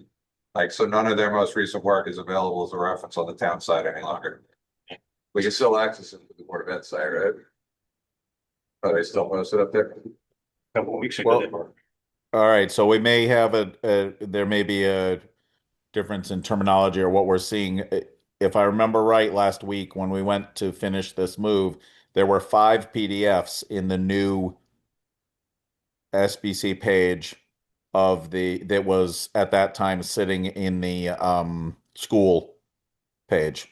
Like, so none of their most recent work is available as a reference on the town side any longer. We can still access it to the Board of Ed side, right? Are they still posted up there? A couple of weeks ago. they were. All right, so we may have there may be a difference in terminology or what we're seeing. If I remember right, last week when we went to finish this move, there were 5 PDFs in the new SBC page of that was at that time sitting in the school page.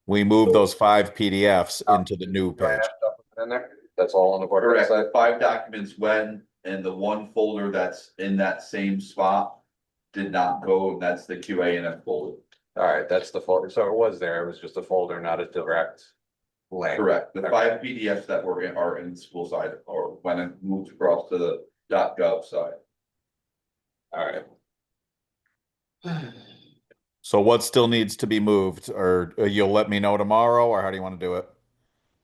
We moved those 5 PDFs into the new Do I page. have stuff in there? That's all on the Board of Ed Correct, side? the 5 documents went, and the one folder that's in that same spot did not go, and that's the QA&F folder. All right, that's the folder. So it was there. It was just a folder, not a direct link. Correct, the 5 PDFs that are in the school side, or when it moved across to the .gov side. All right. So what still needs to be moved, or you'll let me know tomorrow, or how do you want to do it?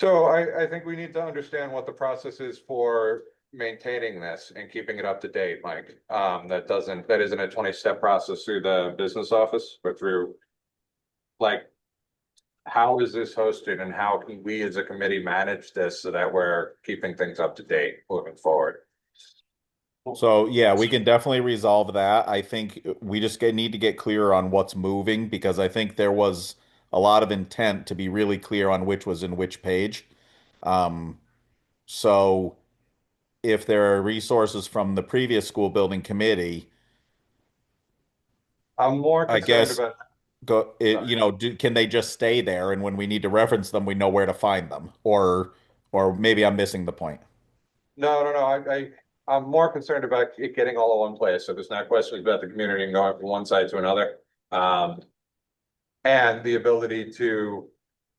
So I think we need to understand what the process is for maintaining this and keeping it up to date, Mike. That isn't a 20-step process through the business office, but through like, how is this hosted and how can we as a committee manage this so that we're keeping things up to date moving forward? So yeah, we can definitely resolve that. I think we just need to get clear on what's moving because I think there was a lot of intent to be really clear on which was in which page. So if there are resources from the previous school building committee, I'm more I concerned guess about, can they just stay there and when we need to reference them, we know where to find them? Or maybe I'm missing the point. no, I'm more concerned about it getting all in one place. So there's not questions about the community and going from one side to another. And the ability to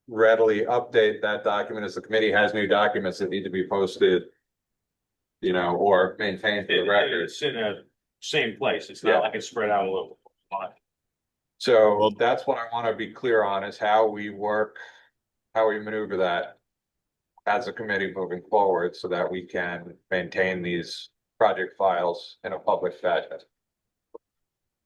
readily update that document as the committee has new documents that need to be posted, or maintained for the record. It's in a same place. It's Yeah. not like it's spread out a little. So that's what I want to be clear on is how we maneuver that as a committee moving forward so that we can maintain these project files in a public fashion.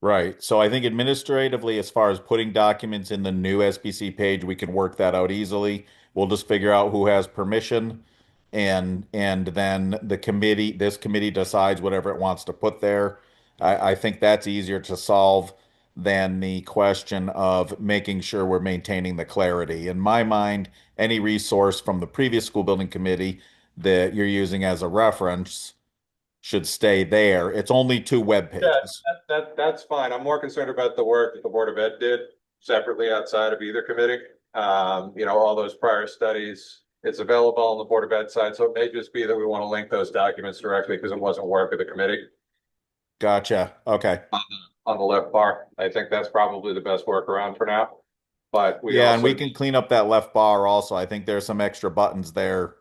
Right. So I think administratively, as far as putting documents in the new SBC page, we can work that out easily. We'll just figure out who has permission and then this committee decides whatever it wants to put there. I think that's easier to solve than the question of making sure we're maintaining the clarity. In my mind, any resource from the previous school building committee that you're using as a reference should stay there. It's only 2 web pages. That's fine. I'm more concerned about the work that the Board of Ed did separately outside of either committee. All those prior studies, it's available on the Board of Ed side. So it may just be that we want to link those documents directly because it wasn't work of the committee. Gotcha. Okay. On the left bar. I think that's probably the best workaround for now. But and we can clean up that left bar also. I think there's some extra buttons there.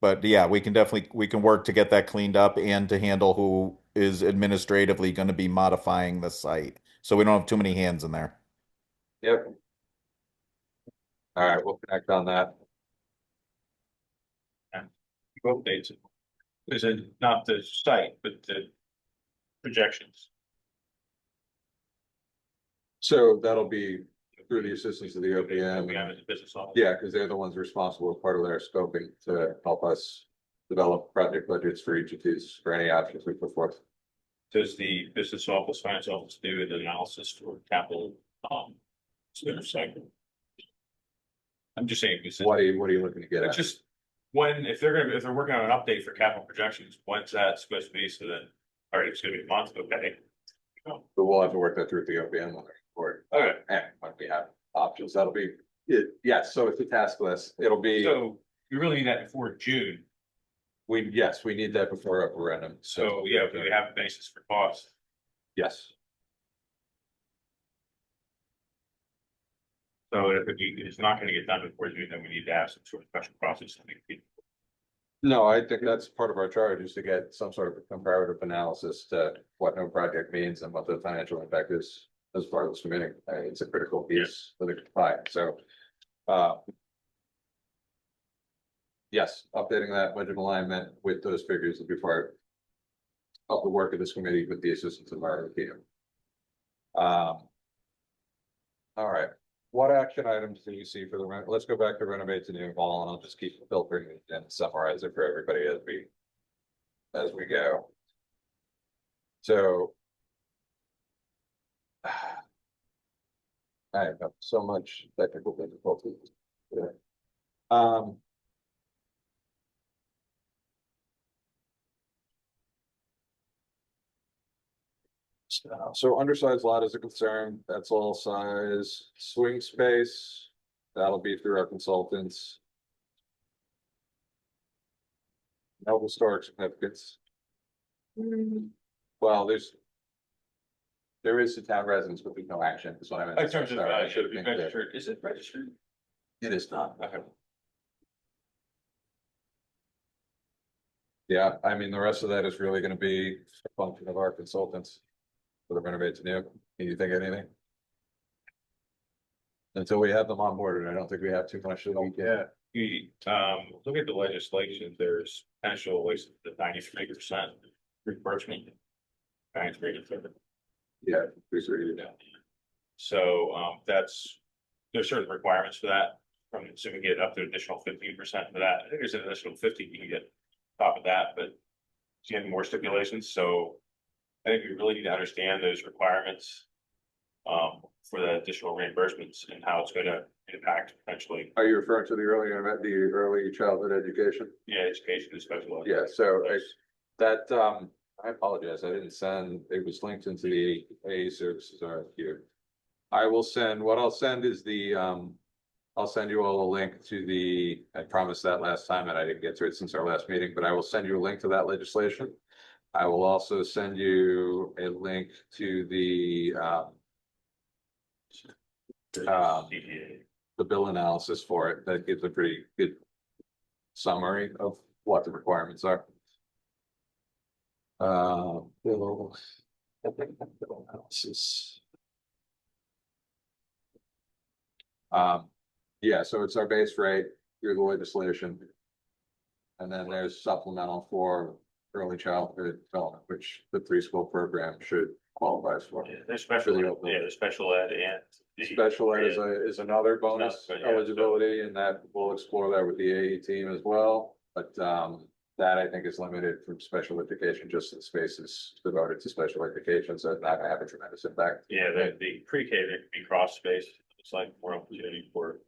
But yeah, we can work to get that cleaned up and to handle who is administratively going to be modifying the site. So we don't have too many hands in there. Yep. All right, we'll connect on that. Updates. Is it not the site, but the projections? So that'll be through the assistance of the OPM. We have as a business office. Yeah, because they're the ones responsible as part of their scoping to help us develop project budgets for each of these, for any options we put forth. Does the business office, finance office do the analysis for capital, cycle? I'm just saying. What are you looking to get It's at? just if they're working on an update for capital projections, when's that supposed to be? So then, all right, it's gonna be a month, okay. But we'll have to work that through with the OPM on their report. Okay. And when we have options, that'll be it. Yes, so it's a task list. It'll be. So we really need that before June. Yes, we need that before referendum. So, yeah, we have a basis for cost. Yes. So if it's not gonna get done before June, then we need to have some sort of special process to make it. No, I think that's part of our charge is to get some sort of comparative analysis to what no project means and what the financial impact is as part of this meeting. It's a critical piece of the pie, so. Yes, updating that budget alignment with those figures will be part of the work of this committee with the assistance of our team. All right, what action items do you see for the let's go back to renovate to new hall, and I'll just keep filtering it and summarize it for everybody as we go. So I have so much technical difficulty. So undersized lot is a concern. That's all size. Swing space, that'll be through our consultants. No historic significance. Well, there is a town residence, but there's no action, is what I meant. In terms of, Sorry, I should should be have been clear. registered, is it registered? It is not. Okay. Yeah, I mean, the rest of that is really gonna be a function of our consultants. For the renovate to new, can you think of anything? Until we have them on board, and I don't think we have too much that we can. Look at the legislation, there's potential waste of the 93% reimbursement. 93%. Yeah, please read it. So, there's certain requirements for that, so we can get up to additional 15% for that. I think there's an additional 50 you can get top of that, but you have more stipulations, so I think we really need to understand those requirements for the additional reimbursements and how it's gonna impact potentially. Are you referring to the early childhood education? Yeah, education and special ed. Yeah, so I apologize, I didn't send, it was linked into the A services RFQ. What I'll send is I'll send you all a link to I promised that last time and I didn't get to it since our last meeting, but I will send you a link to that legislation. I will also send you a link to the bill analysis for it. That gives a pretty good summary of what the requirements are. Bill analysis. Yeah, so it's our base rate through the legislation. And then there's supplemental for early childhood development, which the preschool program should qualify for. Yeah, there's special ed and. Special ed is another bonus eligibility, and that we'll explore that with the AE team as well. But that I think is limited from special education, just the spaces devoted to special education, so it's not gonna have a tremendous impact. Yeah, the pre-K, there could be cross space, it's like more opportunity for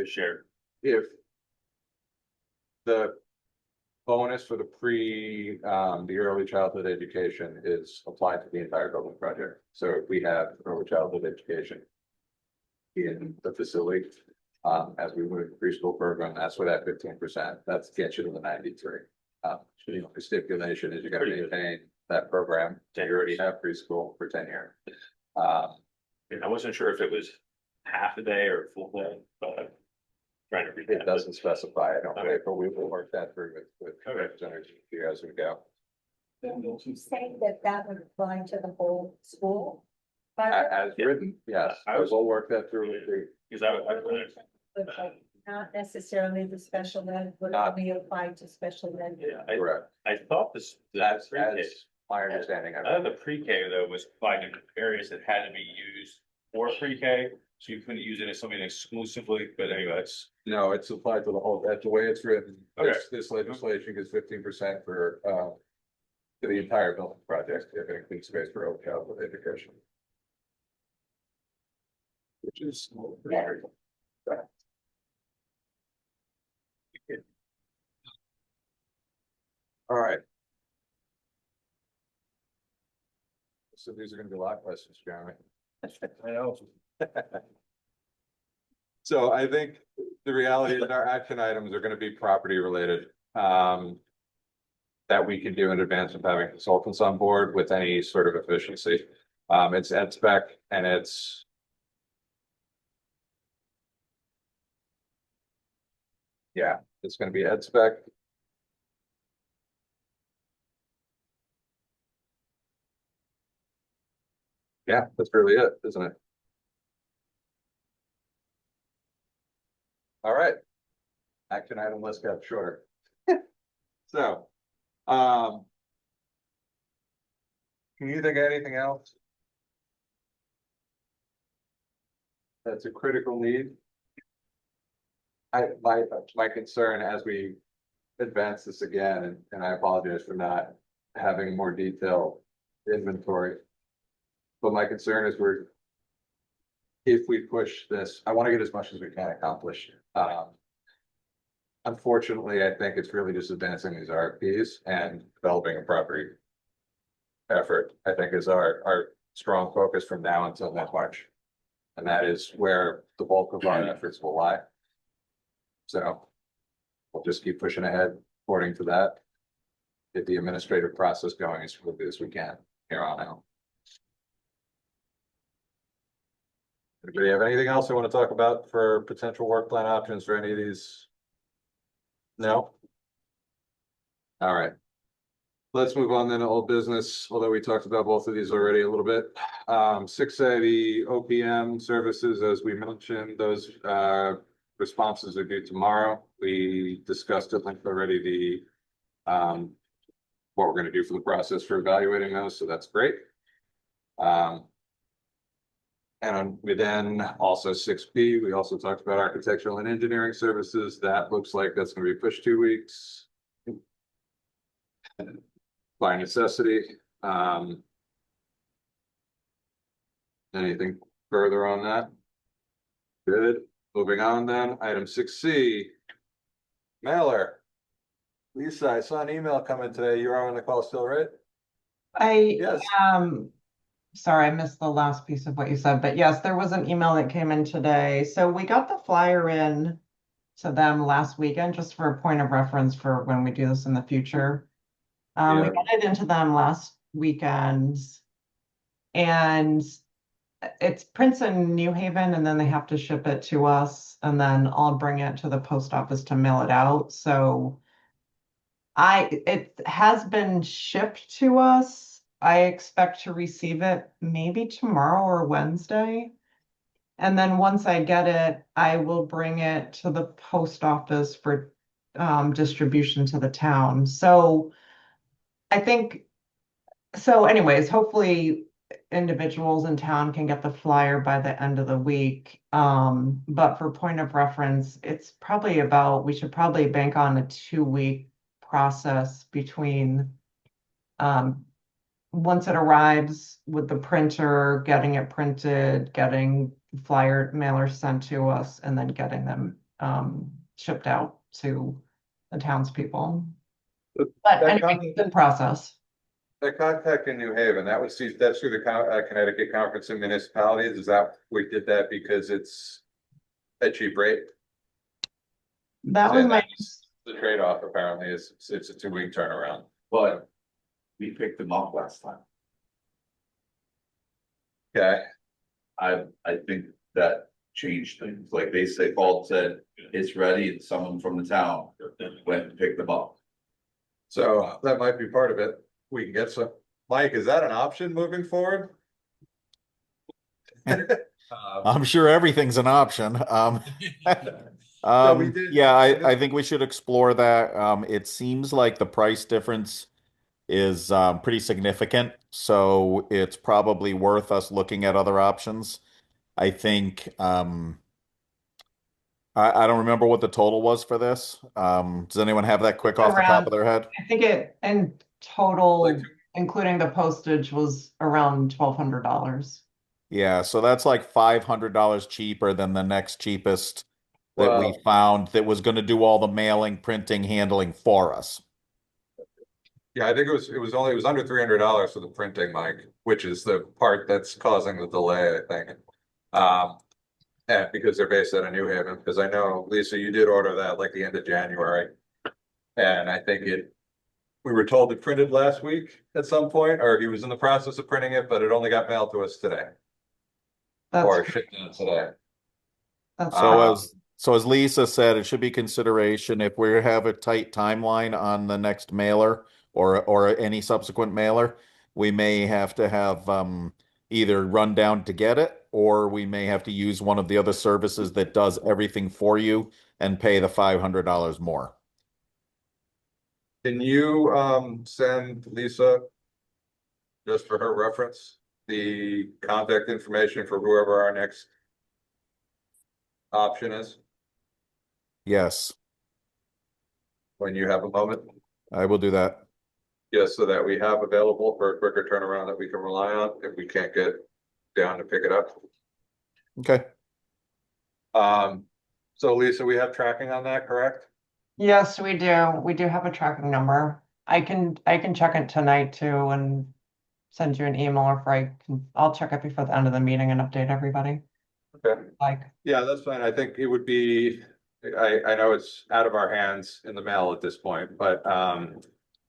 share. If the bonus for the early childhood education is applied to the entire building project. So if we have early childhood education in the facility, as we move the preschool program, that's where that 15%, that's gets you to the 93. The stipulation is you're gonna maintain that program, you already have preschool for 10 years. I wasn't sure if it was half a day or a full day, but trying to read It that. doesn't specify, I don't believe, but we will work that through with representatives here as we go. Did you say that would apply to the whole school? As written, yes, I will work that through with the. Because But like, not necessarily the special ed, would only apply to special ed. yeah, Correct. I thought That's pre-K. my understanding. I thought the pre-K though was applied to areas that had to be used for pre-K, so you couldn't use it as something exclusively, but anyway, it's. No, it's applied to the whole, that's the way it's written. Okay. This legislation gives 15% for the entire building project, if it includes space for early childhood education. Which is. All right. So these are gonna be a lot of questions, Jeremy. I know. So I think the reality is our action items are gonna be property related. that we can do in advance of having consultants on board with any sort of efficiency. It's ed spec and it's. Yeah, it's gonna be ed spec. Yeah, that's really it, isn't it? All right. Action item list got shorter. So, can you think of anything else? That's a critical need. My concern as we advance this again, and I apologize for not having more detailed inventory. But my concern is if we push this, I want to get as much as we can accomplished. Unfortunately, I think it's really just advancing these RFPs and developing a property effort, I think is our strong focus from now until next March. And that is where the bulk of our efforts will lie. So we'll just keep pushing ahead according to that. Get the administrative process going as quickly as we can here on out. Anybody have anything else they want to talk about for potential work plan options for any of these? No? All right. Let's move on then to old business, although we talked about both of these already a little bit. 6A, the OPM services, as we mentioned, those responses are due tomorrow. We discussed at length already what we're going to do for the process for evaluating those, so that's great. And we then also 6B, we also talked about architectural and engineering services. That looks like that's going to be pushed 2 weeks by necessity. Anything further on that? Good. Moving on then, item 6C, mailer. Lisa, I saw an email coming today. You're on the call still, right? Yes. Sorry, I missed the last piece of what you said, but yes, there was an email that came in today. So we got the flyer in to them last weekend, just for a point of reference for when we do this in the future. We got it into them last weekend, and it's prints in New Haven, and then they have to ship it to us, and then I'll bring it to the post office to mail it out. So it has been shipped to us. I expect to receive it maybe tomorrow or Wednesday. And then once I get it, I will bring it to the post office for distribution to the town. So I think, so anyways, hopefully individuals in town can get the flyer by the end of the week. But for point of reference, it's probably we should probably bank on a 2-week process between once it arrives with the printer, getting it printed, getting flyer mailers sent to us, and then getting them shipped out to the townspeople. But anyway, it's in process. The contact in New Haven, that's through the Connecticut Conference of Municipalities. Is that we did that because it's a cheap rate? That was the trade-off. Apparently, is it's a 2-week turnaround. But we picked them up last time. Okay. I think that changed things. Like they called, said it's ready, and someone from the town went and picked them up. So that might be part of it. We can get some. Mike, is that an option moving forward? I'm sure everything's an option. Yeah, I think we should explore that. It seems like the price difference is pretty significant, so it's probably worth us looking at other options. I think I don't remember what the total was for this. Does anyone have that quick off the top of their head? I think it in total, including the postage, was around $1,200. Yeah, so that's like $500 cheaper than the next cheapest that we found that was going to do all the mailing, printing, handling for us. Yeah, I think it was under $300 for the printing, Mike, which is the part that's causing the delay, I think. And because they're based out of New Haven, because I know, Lisa, you did order that like the end of January. And I think we were told it printed last week at some point, or he was in the process of printing it, but it only got mailed to us today. Or That's, shipped in today. that's. So as Lisa said, it should be consideration if we have a tight timeline on the next mailer or any subsequent mailer, we may have to have either run down to get it, or we may have to use one of the other services that does everything for you and pay the $500 more. Can you send Lisa, just for her reference, the contact information for whoever our next option is Yes, when you have a moment? I will do that. Yes, so that we have available for a quicker turnaround that we can rely on if we can't get down to pick it up. Okay. So Lisa, we have tracking on that, correct? Yes, we do. We do have a tracking number. I can check it tonight too and send you an email if I'll check it before the end of the meeting and update everybody. Okay. Like, Yeah, that's fine. I think it would be, I know it's out of our hands in the mail at this point, but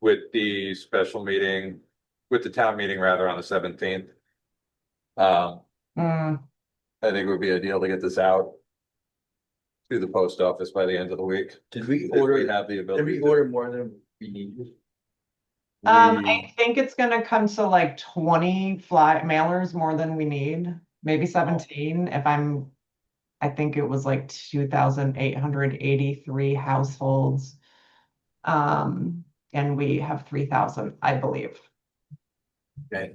with the special meeting, with the town meeting rather on the 17th. I think it would be ideal to get this out to the post office by the end of the week. Did we If we order, have the did ability. we to. order more than we needed? I think it's gonna come to like 20 mailers more than we need, maybe 17 I think it was like 2,883 households. And we have 3,000, I believe. Okay.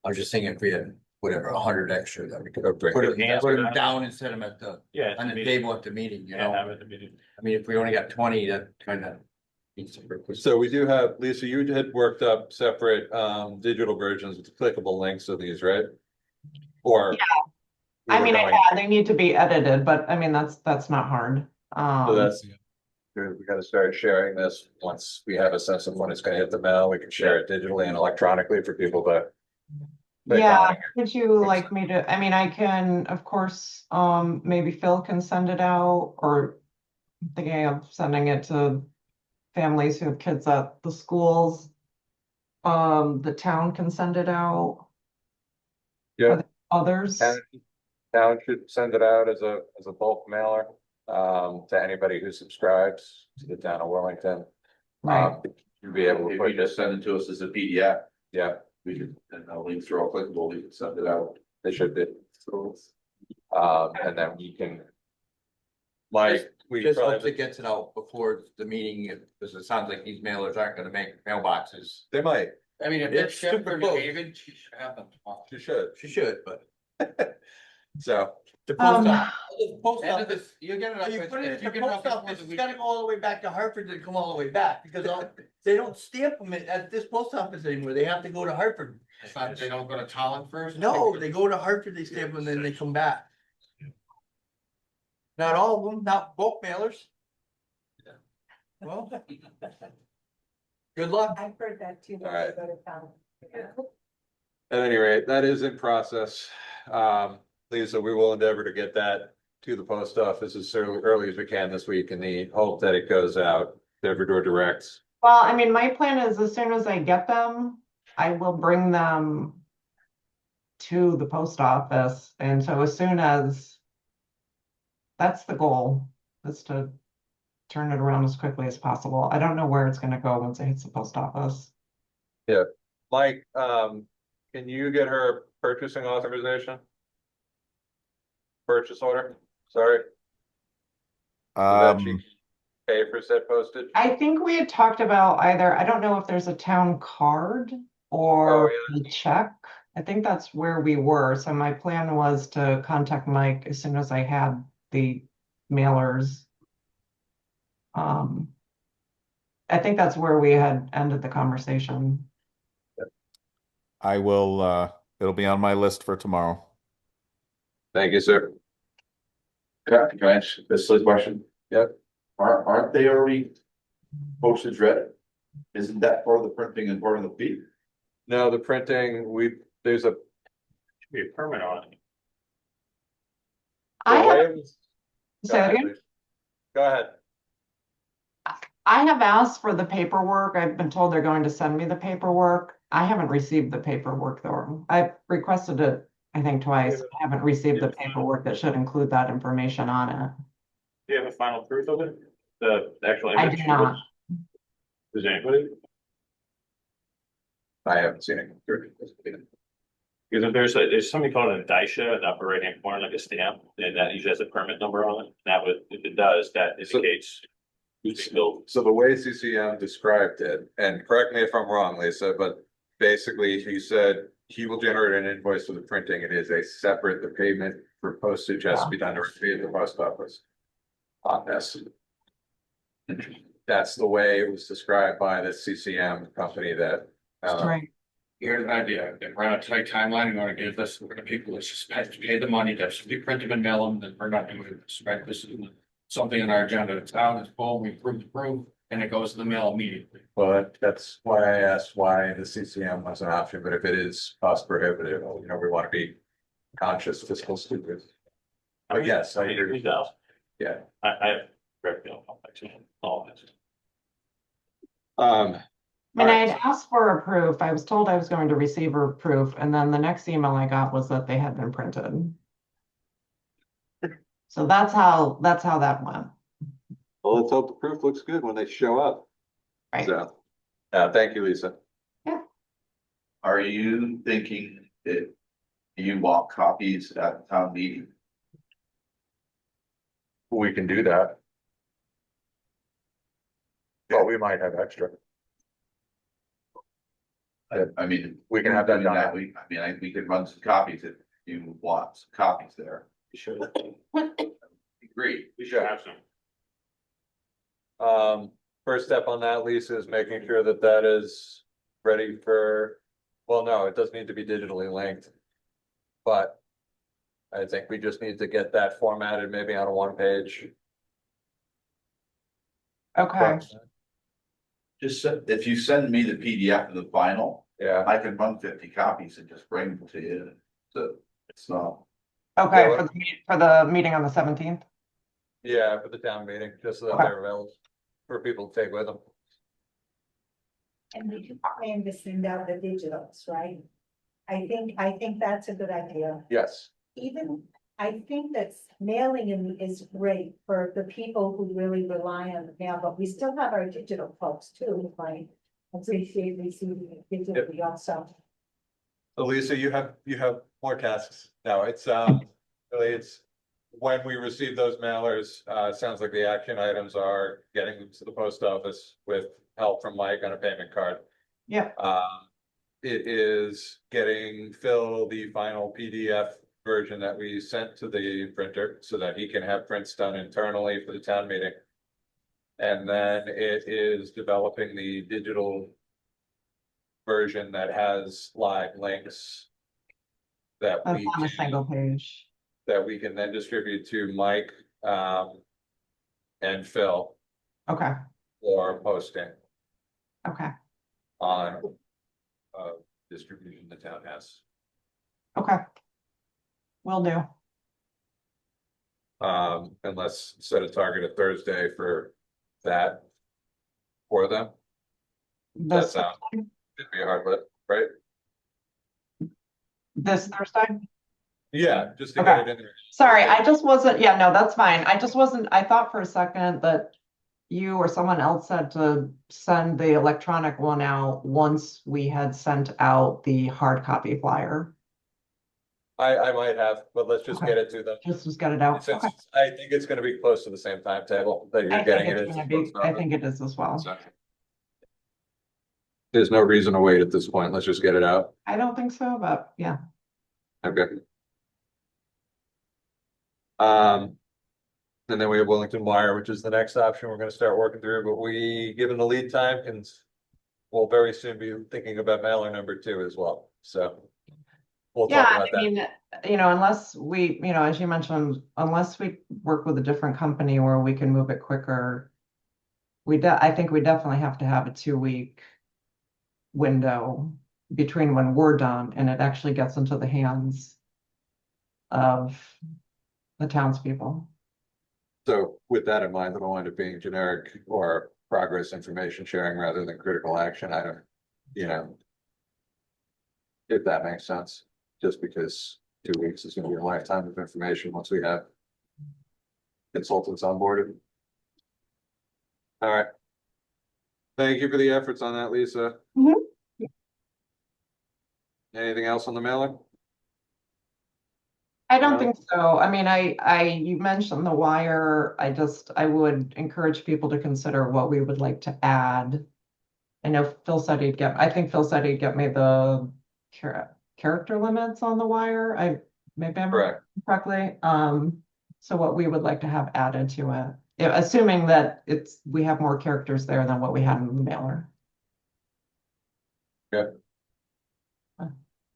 I was just thinking if we had whatever, 100 extra that we could Okay. put Yeah, them but- down and set them at the, Yeah. on the table at the meeting, you Yeah, know? have it at the meeting. I mean, if we only got 20, that kind of needs to work. So we do have, Lisa, you had worked up separate digital versions with clickable links of these, right? Or. Yeah. we I were mean, going- they need to be edited, but I mean, that's not hard. So that's, we gotta start sharing this once we have a sense of when it's gonna hit the mail. We can share it digitally and electronically for people to. click Yeah, on it. would you like me to, I mean, I can, of course, maybe Phil can send it out, or I'm thinking of sending it to families who have kids at the schools. The town can send it out. Yeah. Others, Town should send it out as a bulk mailer, to anybody who subscribes to the town of Willington. right? You'll be able to If put you just this in, send it to us as a PDF, yeah, we can, and the links are all clickable, we can send it out. they should be. And then we can. Like, we Just probably, hope it gets it out before the meeting, because it sounds like these mailers aren't gonna make mailboxes. they might, I mean, if It's it's shipped super from New close. Haven, she should have them tomorrow. you should, She should, but. so, The post Um, office, the post End of office, this, you get it up. you put it if in you the get it post up office, before it's the gotta go all the way back to Hartford to come all the way back, because they don't stamp them at this post office anymore, they have to go to Hartford. weekend, They don't go to Tallinn first? No, they go to Hartford, they stamp them, then they come back. Not all of them, not bulk mailers. Well. Good luck. I've heard that too. All right. Go to town. at any rate, that is in process. Lisa, we will endeavor to get that to the post office as early as we can this week in the hope that it goes out to Everdoor Directs. Well, I mean, my plan is as soon as I get them, I will bring them to the post office. And so as soon as that's the goal, is to turn it around as quickly as possible. I don't know where it's gonna go once it hits the post office. Mike, can you get her purchasing authorization? Purchase order, sorry, so that she can pay for said postage? I think we had talked about either, I don't know if there's a town card or a check. I think that's where we were. So my plan was to contact Mike as soon as I had the mailers. I think that's where we had ended the conversation. I will, it'll be on my list for tomorrow. Thank you, sir. Can I ask a silly question? Yep. Aren't they already postage ready? Isn't that part of the printing and part of the fee? No, the printing, there's a. Should be a permit on it. I the way have, it was- say that again? Go ahead. I have asked for the paperwork. I've been told they're going to send me the paperwork. I haven't received the paperwork though. I've requested it, I think twice. I haven't received the paperwork that should include that information on it. Do you have a final proof of it? The actual I image? do not. Does anybody? I haven't seen it. Because if there's something called a Daisha in the upper right hand corner, like a stamp, and that usually has a permit number on it. That would, if it does, that indicates who's being billed. So the way CCM described it, and correct me if I'm wrong, Lisa, but basically he said he will generate an invoice for the printing. It is a separate, the payment for postage has to be done directly at the post office. On this. That's the way it was described by the CCM company that. Right. Here's an idea, if we're on a tight timeline, we're gonna give this, we're gonna people that just have to pay the money, that should be printed and mail them, then we're not doing this, right? This is something in our agenda, the town is full, we approve the proof, and it goes to the mail immediately. Well, that's why I asked why the CCM was an option, but if it is cost prohibitive, you know, we want to be conscious fiscal stupid. But yes, I agree. Yeah. I have very feeling actually all of this. I mean, I had asked for a proof. I was told I was going to receive a proof, and then the next email I got was that they had been printed. So that's how that went. Well, let's hope the proof looks good when they show up. Right. So, thank you, Lisa. Are you thinking that you want copies at the town meeting? We can do that. But we might have extra. I mean. We can have that done. We could run some copies if you want some copies there. We should. Agree. We should have some. First step on that, Lisa, is making sure that that is ready for, well, no, it does need to be digitally linked. But I think we just need to get that formatted maybe on a 1-page. Okay. Just if you send me the PDF of the final, Yeah. I can run 50 copies and just bring them to you. So it's not. Okay, Yeah, for the meeting on the 17th. Yeah, for the town meeting, just so that Okay. they're available for people to take with them. And we can plan to send out the digitals, right? I think that's a good idea. Yes. Even, I think that mailing is great for the people who really rely on the mail, but we still have our digital folks too, like. Appreciate receiving it digitally also. So Lisa, you have more tasks now. It's really it's when we receive those mailers, it sounds like the action items are getting them to the post office with help from Mike on a payment card. Yeah. It is getting Phil the final PDF version that we sent to the printer so that he can have prints done internally for the town meeting. And then it is developing the digital version that has live links that That's we on a can, single page. that we can then distribute to Mike and Phil Okay. for posting Okay. on distribution the town has. Okay. Will do. And let's set a target of Thursday for that for them. This That sounds, it'd be a hard lift, right? this Thursday? Yeah, just to Okay. get it in there. Sorry, I just wasn't, yeah, no, that's fine. I just wasn't, I thought for a second that you or someone else said to send the electronic one out once we had sent out the hard copy flyer. I might have, but let's just Okay. get it to them. Just get it out. Since Okay. I think it's gonna be close to the same timetable that I you're think getting it. it's into gonna the be, post I office. think it is as well. So, there's no reason to wait at this point. Let's just get it out. I don't think so, but yeah. Okay. And then we have Willington Wire, which is the next option we're gonna start working through, but we, given the lead time, we'll very soon be thinking about mailer number 2 as well, so. We'll talk Yeah, about I that. mean, unless we, as you mentioned, unless we work with a different company where we can move it quicker. I think we definitely have to have a 2-week window between when we're done and it actually gets into the hands of the townspeople. So with that in mind, I don't want it being generic or progress information sharing rather than critical action. I don't, you know. If that makes sense, just because 2 weeks is gonna be a lifetime of information once we have consultants on board. All right. Thank you for the efforts on that, Lisa. Mhm. Anything else on the mailing? I don't No? think so. I mean, you mentioned the wire. I would encourage people to consider what we would like to add. I know Phil said I think Phil said he'd get me the character limits on the wire. Maybe I'm Correct. correctly. So what we would like to have added to it, yeah, assuming that we have more characters there than what we had in the mailer.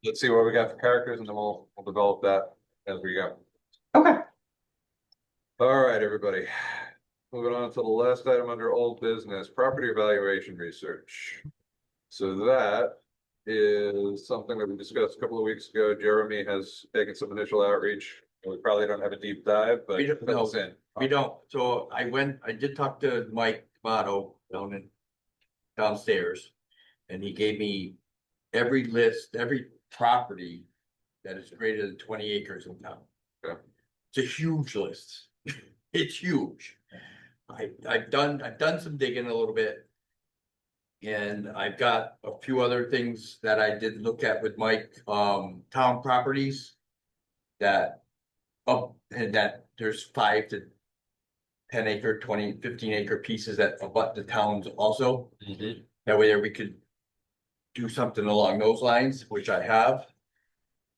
Let's see what we got for characters and then we'll develop that as we go. Okay. All right, everybody. Moving on to the last item under old business, property evaluation research. So that is something that we discussed a couple of weeks ago. Jeremy has taken some initial outreach. We probably don't have a deep dive, but We don't- fill us in. We don't, so I did talk to Mike Motto downstairs. And he gave me every list, every property that is greater than 20 acres in town. Okay. It's a huge list. It's huge. I've done some digging a little bit. And I've got a few other things that I did look at with Mike, town properties. And that there's 5 to 10 acre, 20, 15 acre pieces that abut the towns also. That way there we could do something along those lines, which I have.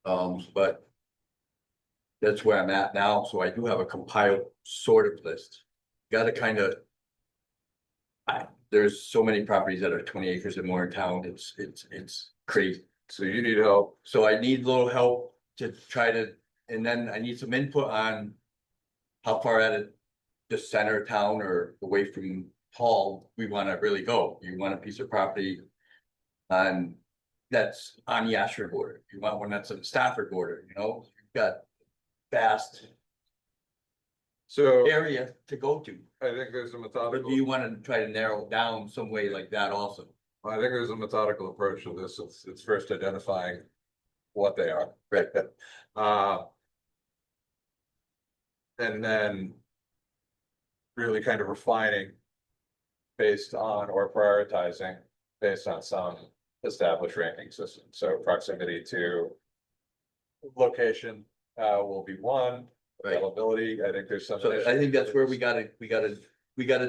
But that's where I'm at now, so I do have a compiled sort of list. Gotta kind of. There's so many properties that are 20 acres and more in town, it's crazy. So you need help. So I need a little help to try to, and then I need some input on. How far out of the center of town or away from Hall we wanna really go. You want a piece of property. That's on the Ashford border. You want one that's on the Stafford border, you know, you've got vast So area to go to. I think there's a But methodical. do you wanna try to narrow it down some way like that also? I think there's a methodical approach to this. It's first identifying what they are. Right. And then really kind of refining based on or prioritizing based on some established ranking system. So proximity to location will be one. Right. Availability, I think there's some. So I think that's where we gotta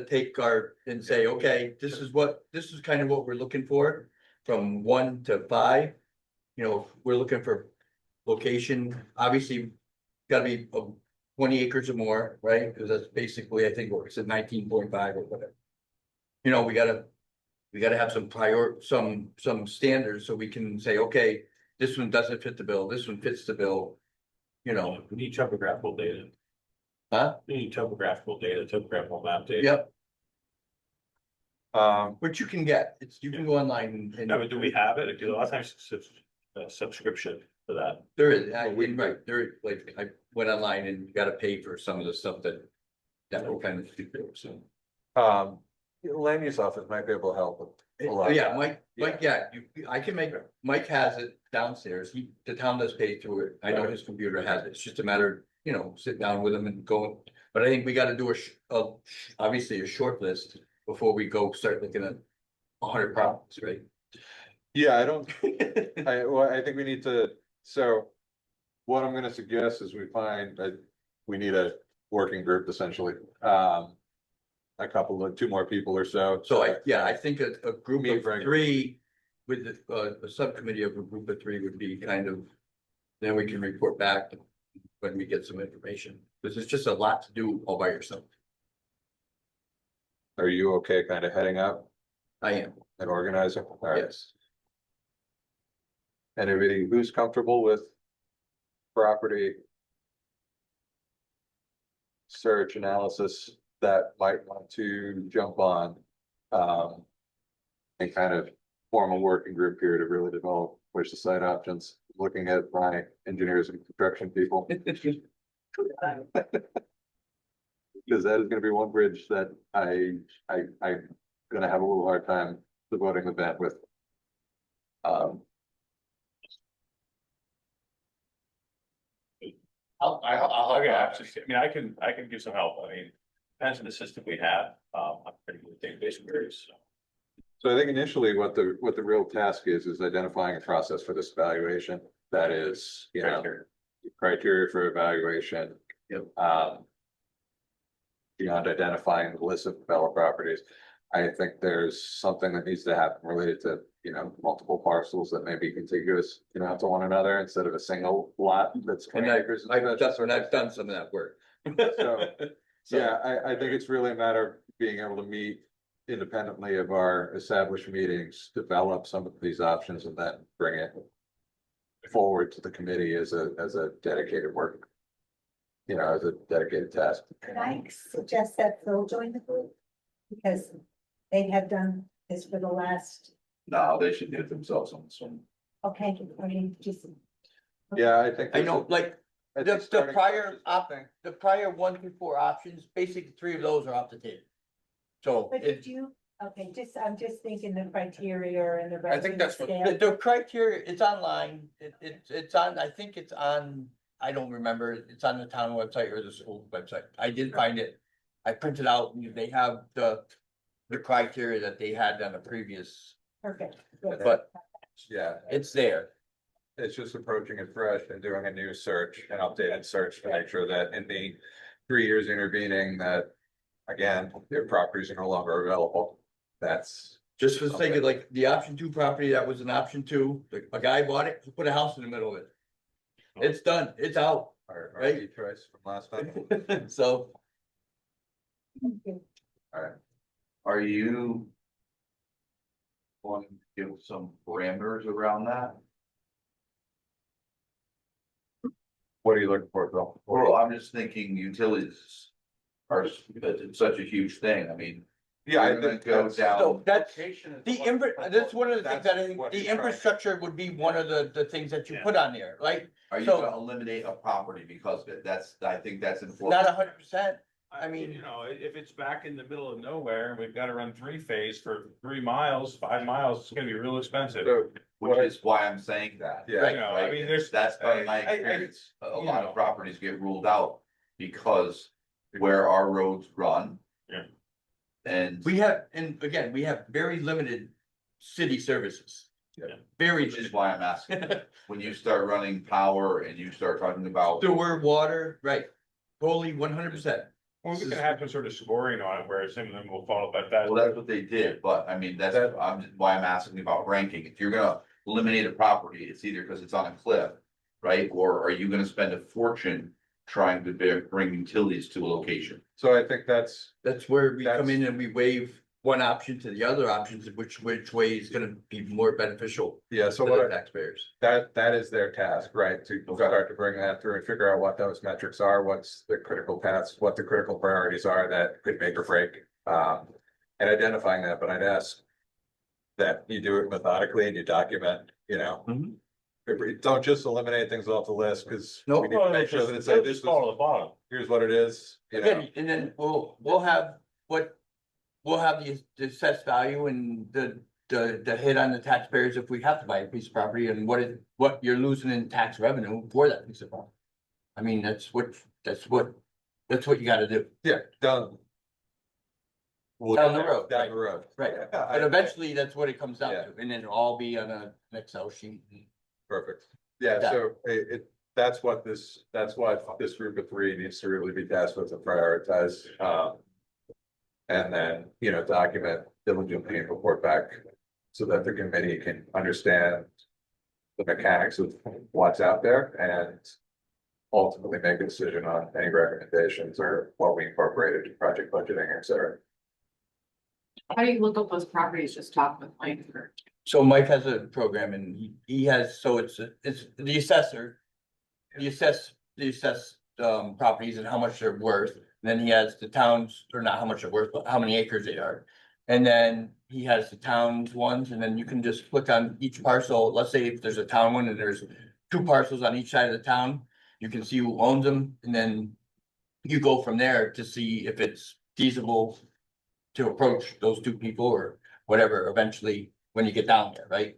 take our and say, okay, this is kind of what we're looking for. From 1 to 5, you know, we're looking for location, obviously. Gotta be 20 acres or more, right? Because that's basically, I think, what it's at 19.5 or whatever. You know, we gotta have some standards so we can say, okay, this one doesn't fit the bill, this one fits the bill. You know, We need topographical data. huh? We need topographical data, topographical map data. Yep, Which which you can get, you can go online and. No, but do we have it? Because a lot of times it's a subscription for that. There is, right, like, I went online and you gotta pay for some of the stuff that will kind of do there, so. land use office might be able to help with a lot. Yeah, Mike, I can make, Mike has it downstairs, the town does pay through it, I know his computer has it, it's just a matter, you know, sit down with him and go. But I think we gotta do obviously a short list before we go start looking at 100 properties, right? Yeah, I think we need to, so. What I'm gonna suggest is we find that we need a working group essentially. A couple of 2 more people or so. So I think a group Me, of Frank. 3 with a subcommittee of a group of 3 would be kind of. Then we can report back when we get some information, because it's just a lot to do all by yourself. Are you okay kind of heading up I am, and organizing? All right. yes. And everybody who's comfortable with property search analysis that might want to jump on and kind of form a working group here to really develop which the site options, looking at my engineers and construction people. Because that is gonna be one bridge that I gonna have a little hard time devoting the bandwidth. I'll get access to, I mean, I can give some help, I mean, depends on the system we have, I'm pretty good with database queries, so. So I think initially what the real task is identifying a process for this evaluation. That is, you know, criteria for evaluation. Yep. Beyond identifying the list of developed properties, I think there's something that needs to happen related to, you know, multiple parcels that may be contiguous, you know, to one another instead of a single lot that's. And 20 acres. I've done some of that work. So, yeah, I think it's really a matter of being able to meet independently of our established meetings, develop some of these options and then bring it forward to the committee as a dedicated work. You know, as a dedicated task. Could I suggest that Phil join the group? Because they have done this for the last, No, they should do it themselves on this one. okay, I mean, just. Yeah, I think. I know, like, I think the starting prior point is the prior 1 through 4 options, basically 3 of those are off the table. So But did you, okay, I'm just thinking the criteria and the. I think that's what- scale. the criteria, it's online, it's on, I think it's on, I don't remember, it's on the town website or the school website. I did find it. I printed out, they have the criteria that they had on the previous, Perfect. but Yeah, it's there. it's just approaching it fresh and doing a new search, an updated search to make sure that in the 3 years intervening that. Again, their properties are no longer available. That's. Just for the sake of like the option 2 property, that was an option 2, a guy bought it, he put a house in the middle of it. It's done, it's out, Our Right. key choice from last time. so. Thank you. Are you wanting to give some parameters around that? What are you looking for, Bill? Well, I'm just thinking utilities are, it's such a huge thing, I mean. Yeah, I you're gonna think go that's. down. So that's Location is the what- that's one of the things that I think, what the he's trying to- infrastructure would be one of the things that you Yeah. put on there, right? Are you So- gonna eliminate a property because of it? That's, I think that's Not important. 100%. I mean- You know, if it's back in the middle of nowhere, and we've gotta run 3-phase for 3 miles, 5 miles, it's gonna be real expensive. So, Which is why I'm saying that. yeah, You know, I mean, there's. That's been my I- experience. A you lot know. of properties get ruled out because where our roads run. Yeah. And We have, and again, we have very limited city services. Yeah. Very which is limited. why I'm asking, when you start running power and you start talking about. Sewer, water, right, totally 100%. Well, we can have some sort of scoring on it where some of them will follow, but that. Well, that's what they did, but I mean, that's, why I'm asking about ranking. If you're gonna eliminate a property, it's either because it's on a cliff. Right, or are you gonna spend a fortune trying to bring utilities to a location? so I think that's, That's where we come That's- in and we waive one option to the other options, which way is gonna be more beneficial yeah, to so the what, taxpayers. that is their task, right? To start to bring that through and figure out what those metrics are, what's the critical paths, what the critical priorities are that could make or break. And identifying that, but I'd ask that you do it methodically and you document, you know. Mhm. Don't just eliminate things off the list, because Nope. we need to make sure that it's like, this is, Follow the bottom. here's what it is, you know. Again, and then we'll have we'll have the assessed value and the hit on the taxpayers if we have to buy a piece of property and what you're losing in tax revenue for that piece of property. I mean, that's what you gotta do, Yeah, down. Down the road, Down right. the road. right? Yeah, But eventually, that's what it comes down Yeah. to, and then it'll all be on an Excel sheet. Perfect. Yeah, Done. so that's what this group of 3 needs to really be tasked with and prioritize. And then, you know, document diligently and report back so that the committee can understand the mechanics of what's out there and ultimately make a decision on any recommendations or what we incorporate into project budgeting, et cetera. How do you look up those properties? Just talk with Mike or? So Mike has a program and he has, so it's the assessor. The assess properties and how much they're worth. Then he has the towns, or not how much they're worth, but how many acres they are. And then he has the towns ones, and then you can just click on each parcel. Let's say if there's a town one and there's 2 parcels on each side of the town. You can see who owns them, and then you go from there to see if it's feasible to approach those two people or whatever eventually when you get down there, right?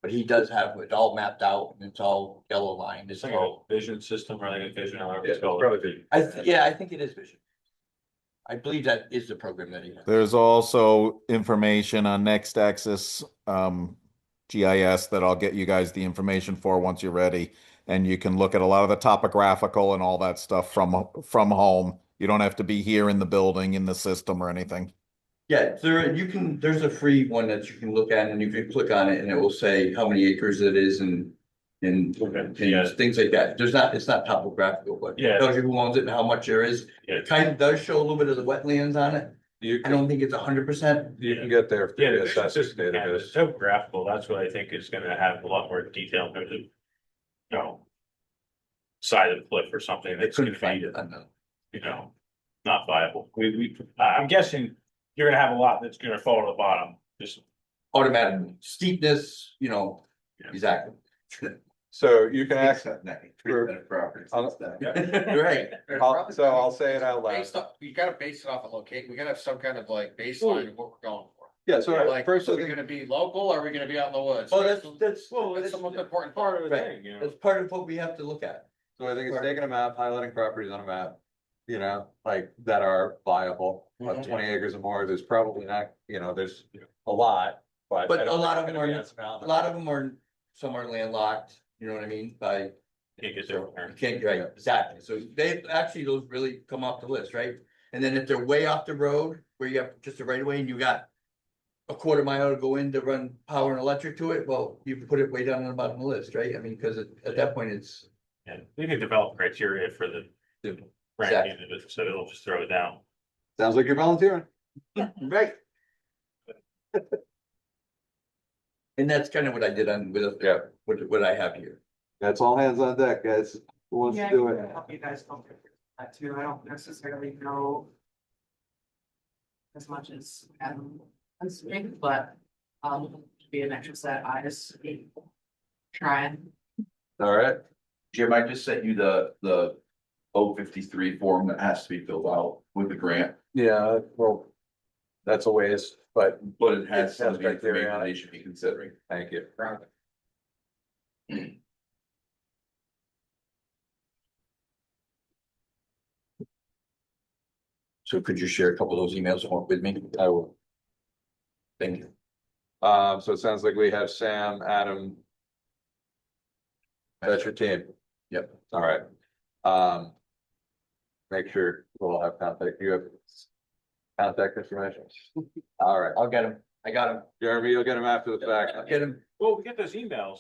But he does have it all mapped out and it's all yellow lined. It's It's like all, a vision system, or like a vision, or Yeah, it's called. probably. yeah, I think it is vision. I believe that is the program that he has. There's also information on Next Axis GIS that I'll get you guys the information for once you're ready. And you can look at a lot of the topographical and all that stuff from home. You don't have to be here in the building, in the system or anything. Yeah, there's a free one that you can look at and you can click on it and it will say how many acres it is and Yeah. things like that. It's not topographical, but it Yeah. tells you who owns it and how much there is. Yeah. It kind of does show a little bit of the wetlands on it. You I can, don't think it's 100%. you can get there. Yeah, through the the vision assessor's system, and database. it's topographical, that's what I think is gonna have a lot more detail in terms of, side of the cliff or something I that's gonna couldn't find be, it. I know. not viable. I'm guessing you're gonna have a lot that's gonna fall to the bottom, just. Automatic steepness, Yeah. exactly. So you can Fix access, that next 3% of property. I'll- Fix that. Right. so I'll say it out loud. Based on, we gotta base it off a location, we gotta have some kind of like baseline of what we're going for. Yeah, so Like, first are I we think, gonna be local, or are we gonna be out in the woods? Well, that's That's the most important part of it. thing, that's part of what we have to look at. so I think it's taking a map, highlighting properties on a map. Like that are viable, Mm-hmm. like 20 acres or more, there's probably not, there's a lot, but. But I don't a lot think of it's them gonna be are- insurmountable. A lot of them are, some are landlocked, you know what I mean, by. Can't get there. You can't, right, exactly, so they, actually, those really come off the list, right? And then if they're way off the road, where you have just a right of way and you got. A quarter mile to go in to run power and electric to it, well, you put it way down on the bottom of the list, right? I mean, cause at that point, it's. Yeah, we can develop criteria for the ranking of it, so it'll just throw it down. Sounds like you're volunteering. Right. And that's kind of what I did on with, Yeah. what I have here. That's all hands on deck, guys. Who wants to Yeah, do I it? can help you guys come figure that too. I don't necessarily know as much as Adam has made, but to be an extra set of eyes. Trying. All right, Jim, I just sent you the 053 form that has to be filled out with the grant, yeah, well, that's a ways, but but it has some of the criteria information on it. they should be considering. thank you. So could you share a couple of those emails with me? I will. Thank you. So it sounds like we have Sam, Adam. That's your team. Yep. All right. Make sure we'll have contact. You have contact information. All right, I'll get them. I got them. Jeremy, you'll get them after the I'll fact. get them. Well, we get those emails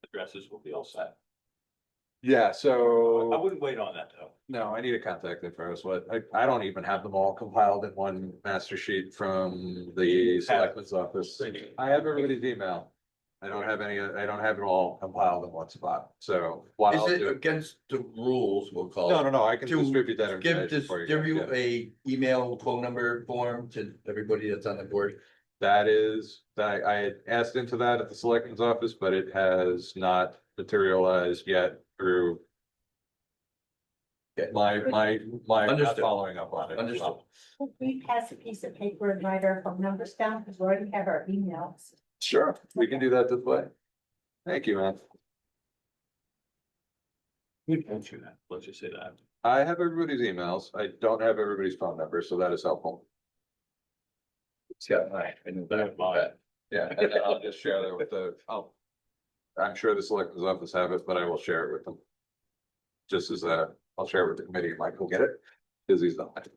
addresses, we'll be all set. Yeah, I so, wouldn't wait on that though. no, I need a contact info. So I don't even have them all compiled in one master sheet from the selectman's office. I have everybody's email. I don't have it all compiled in one spot. So what I'll Is it do. against the rules, we'll call it? No, I can To distribute that Give information for you. distribute Yeah. a email, phone number form to everybody that's on the board. That is, I had asked into that at the selectman's office, but it has not materialized yet through. Okay. My not Understood. following up on it. Understood. Could we pass a piece of paper and write our phone numbers down, because we already have our emails. Sure, we can do that this way. Thank you, man. We can do that, let's just say that. I have everybody's emails. I don't have everybody's phone number, so that is helpful. Yeah, right. I know that. Yeah, and then I'll just share that with I'm sure the selectman's office have it, but I will share it with them. Just as I'll share it with the committee, Mike will get it, because he's not.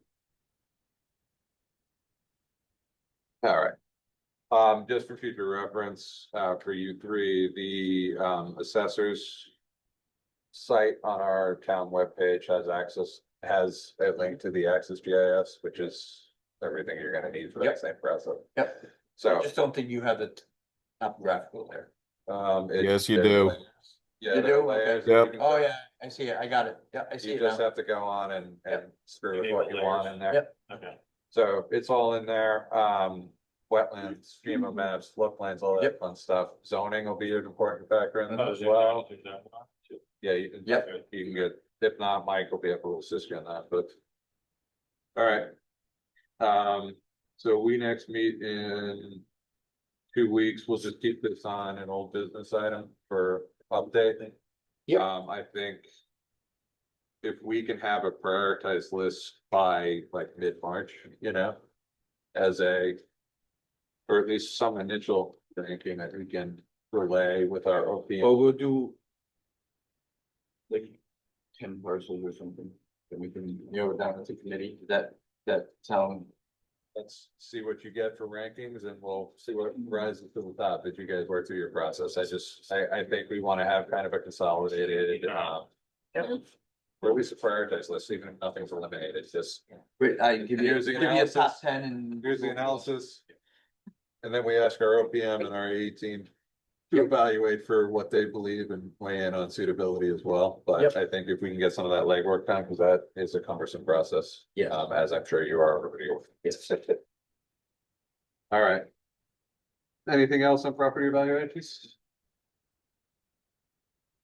All right. Just for future reference, for you three, the assessors. Site on our town webpage has a link to the Access GIS, which is everything you're gonna need for that Yep. same process. Yep. I So, just don't think you have the topographical there. Yes, you do. Yeah. You there are do? layers Okay. that you can Oh, set. yeah, I see it. I got it. Yeah, I see You it just now. have to go on and Yep. screw with Enable what you want layers. in there. Yep. Okay. So it's all in there, wetlands, schema maps, floodplains, all that Yep. fun stuff. Zoning will be an important factor in that Oh, as is it- well. is that one too? Yeah, you can, Yep. you can get, if not, Mike will be able to assist you on that, but. All right. So we next meet in 2 weeks. We'll just keep this on an old business item for update. Yep. I think if we can have a prioritized list by like mid-March, you know, as a, or at least some initial ranking that we can relay with our OPM. Well, we'll do like 10 parcels or something, that we can narrow it down to committee. That sound, Let's see what you get for rankings and we'll see what rises to the top as you guys work through your process. I think we want to have kind of a consolidated, or at least a prioritized list, even if nothing's eliminated, it's just. wait, I give you, Here's the give you a analysis. top 10 and. Here's the analysis. And then we ask our OPM and our AE team to evaluate for what they believe and weigh in on suitability as well. But Yep. I think if we can get some of that legwork done, because that is a cumbersome process. Yes. As I'm sure you are already. Yes. All right. Anything else on property evaluations?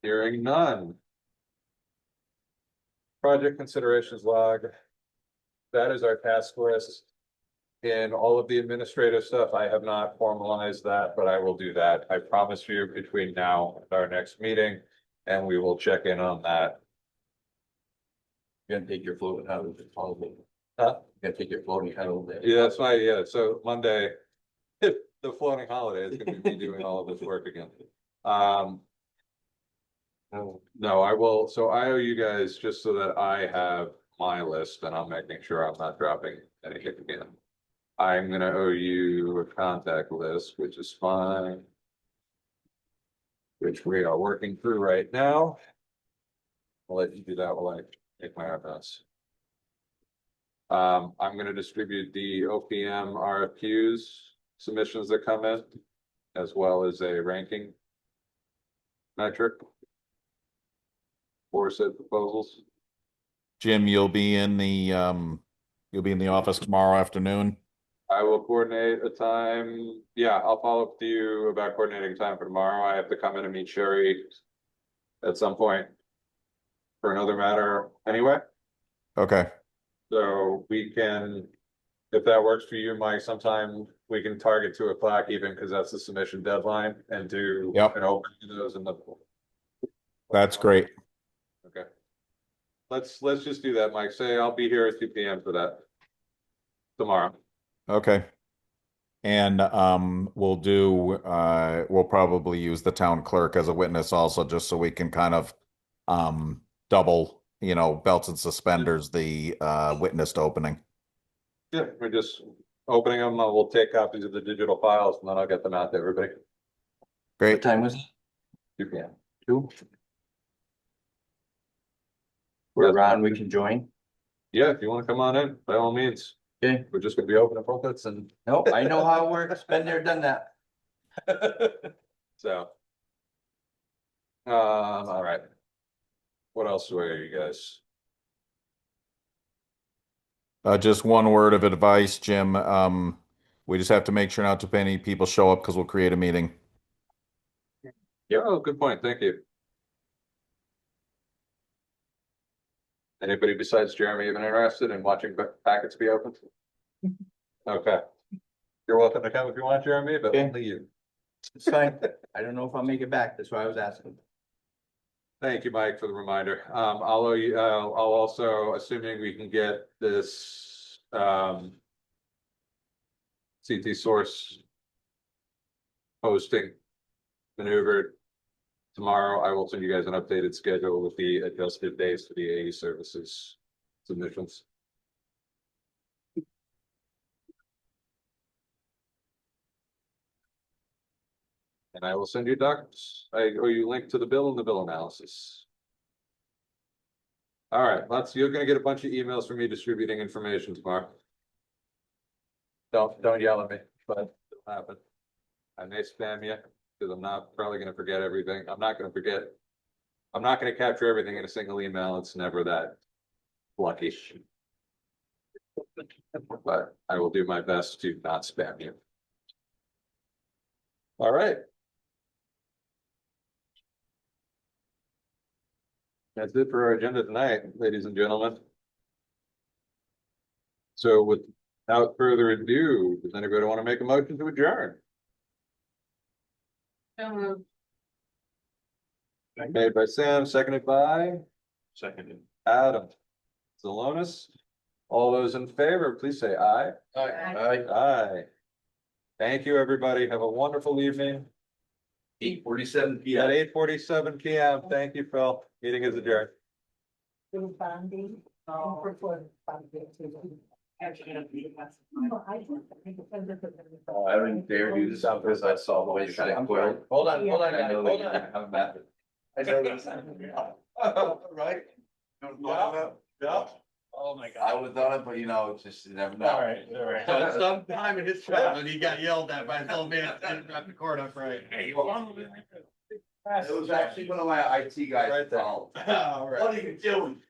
Hearing none. Project considerations log. That is our task list. In all of the administrative stuff, I have not formalized that, but I will do that. I promise you between now and our next meeting, and we will check in on that. You're gonna take your floating out of the holiday. Huh? You're gonna take your floating out of the. Yeah, that's yeah, so Monday, the floating holiday is gonna be doing all of this work again. No, I will, so I owe you guys just so that I have my list and I'm making sure I'm not dropping anything again. I'm gonna owe you a contact list, which is fine. Which we are working through right now. I'll let you do that while I take my notes. I'm gonna distribute the OPM RFQs submissions that come in, as well as a ranking metric for said proposals. Jim, you'll be in the office tomorrow afternoon. I will coordinate a time. Yeah, I'll follow up with you about coordinating time for tomorrow. I have to come in and meet Sherry at some point for another matter anyway. Okay. So we can, if that works for you, Mike, sometime we can target 2:00 even, because that's the submission deadline, and do Yep. an open to those in the. That's great. Okay. Let's just do that, Mike. Say I'll be here at 2 PM for that tomorrow. Okay. And we'll probably use the town clerk as a witness also, just so we can kind of double, belts and suspenders the witnessed opening. Yeah, we're just opening them. We'll take copies of the digital files and then I'll get them out to everybody. What Great. time was it? 2 PM. 2? We're around, we can join. Yeah, if you want to come on in, by all means. Okay. We're just gonna be opening bullets and. No, I know how it works. Been there, done that. So. All right. What else do I owe you guys? Just one word of advice, Jim. We just have to make sure not to any people show up because we'll create a meeting. Yeah, oh, good point. Thank you. Anybody besides Jeremy even interested in watching packets be opened? Okay. You're welcome to come if you want, Jeremy, but Okay. only you. It's fine. I don't know if I'll make it back. That's why I was asking. Thank you, Mike, for the reminder. I'll owe you, I'll also, assuming we can get this, CT source posting maneuvered tomorrow. I will send you guys an updated schedule with the adjusted days for the AE services submissions. And I will send you docs. I owe you a link to the bill and the bill analysis. All right, you're gonna get a bunch of emails from me distributing information tomorrow. Don't yell at me, but it'll happen. I may spam you, because I'm not probably gonna forget everything. I'm not gonna forget. I'm not gonna capture everything in a single email. It's never that lucky. But I will do my best to not spam you. All right. That's it for our agenda tonight, ladies and gentlemen. So with Without further ado, does anybody want to make a motion to adjourn? Made by Sam, seconded by Seconded. Adam. Zelonis. All those in favor, please say aye. Aye. Thank you, everybody. Have a wonderful evening. 8:47 At PM. 8:47 PM. Thank you, Phil. Meeting is adjourned. Bonding. I didn't dare do this because I saw the way you kind of quit. Hold on, I know that you didn't have a method. I know this. Right? Yeah. Oh, my I would have done it, but you know, it's just, you never know. So sometime in his childhood, he got yelled at by his old man, didn't wrap the cord up right. It was actually one of my IT guys. Right there. What are you doing?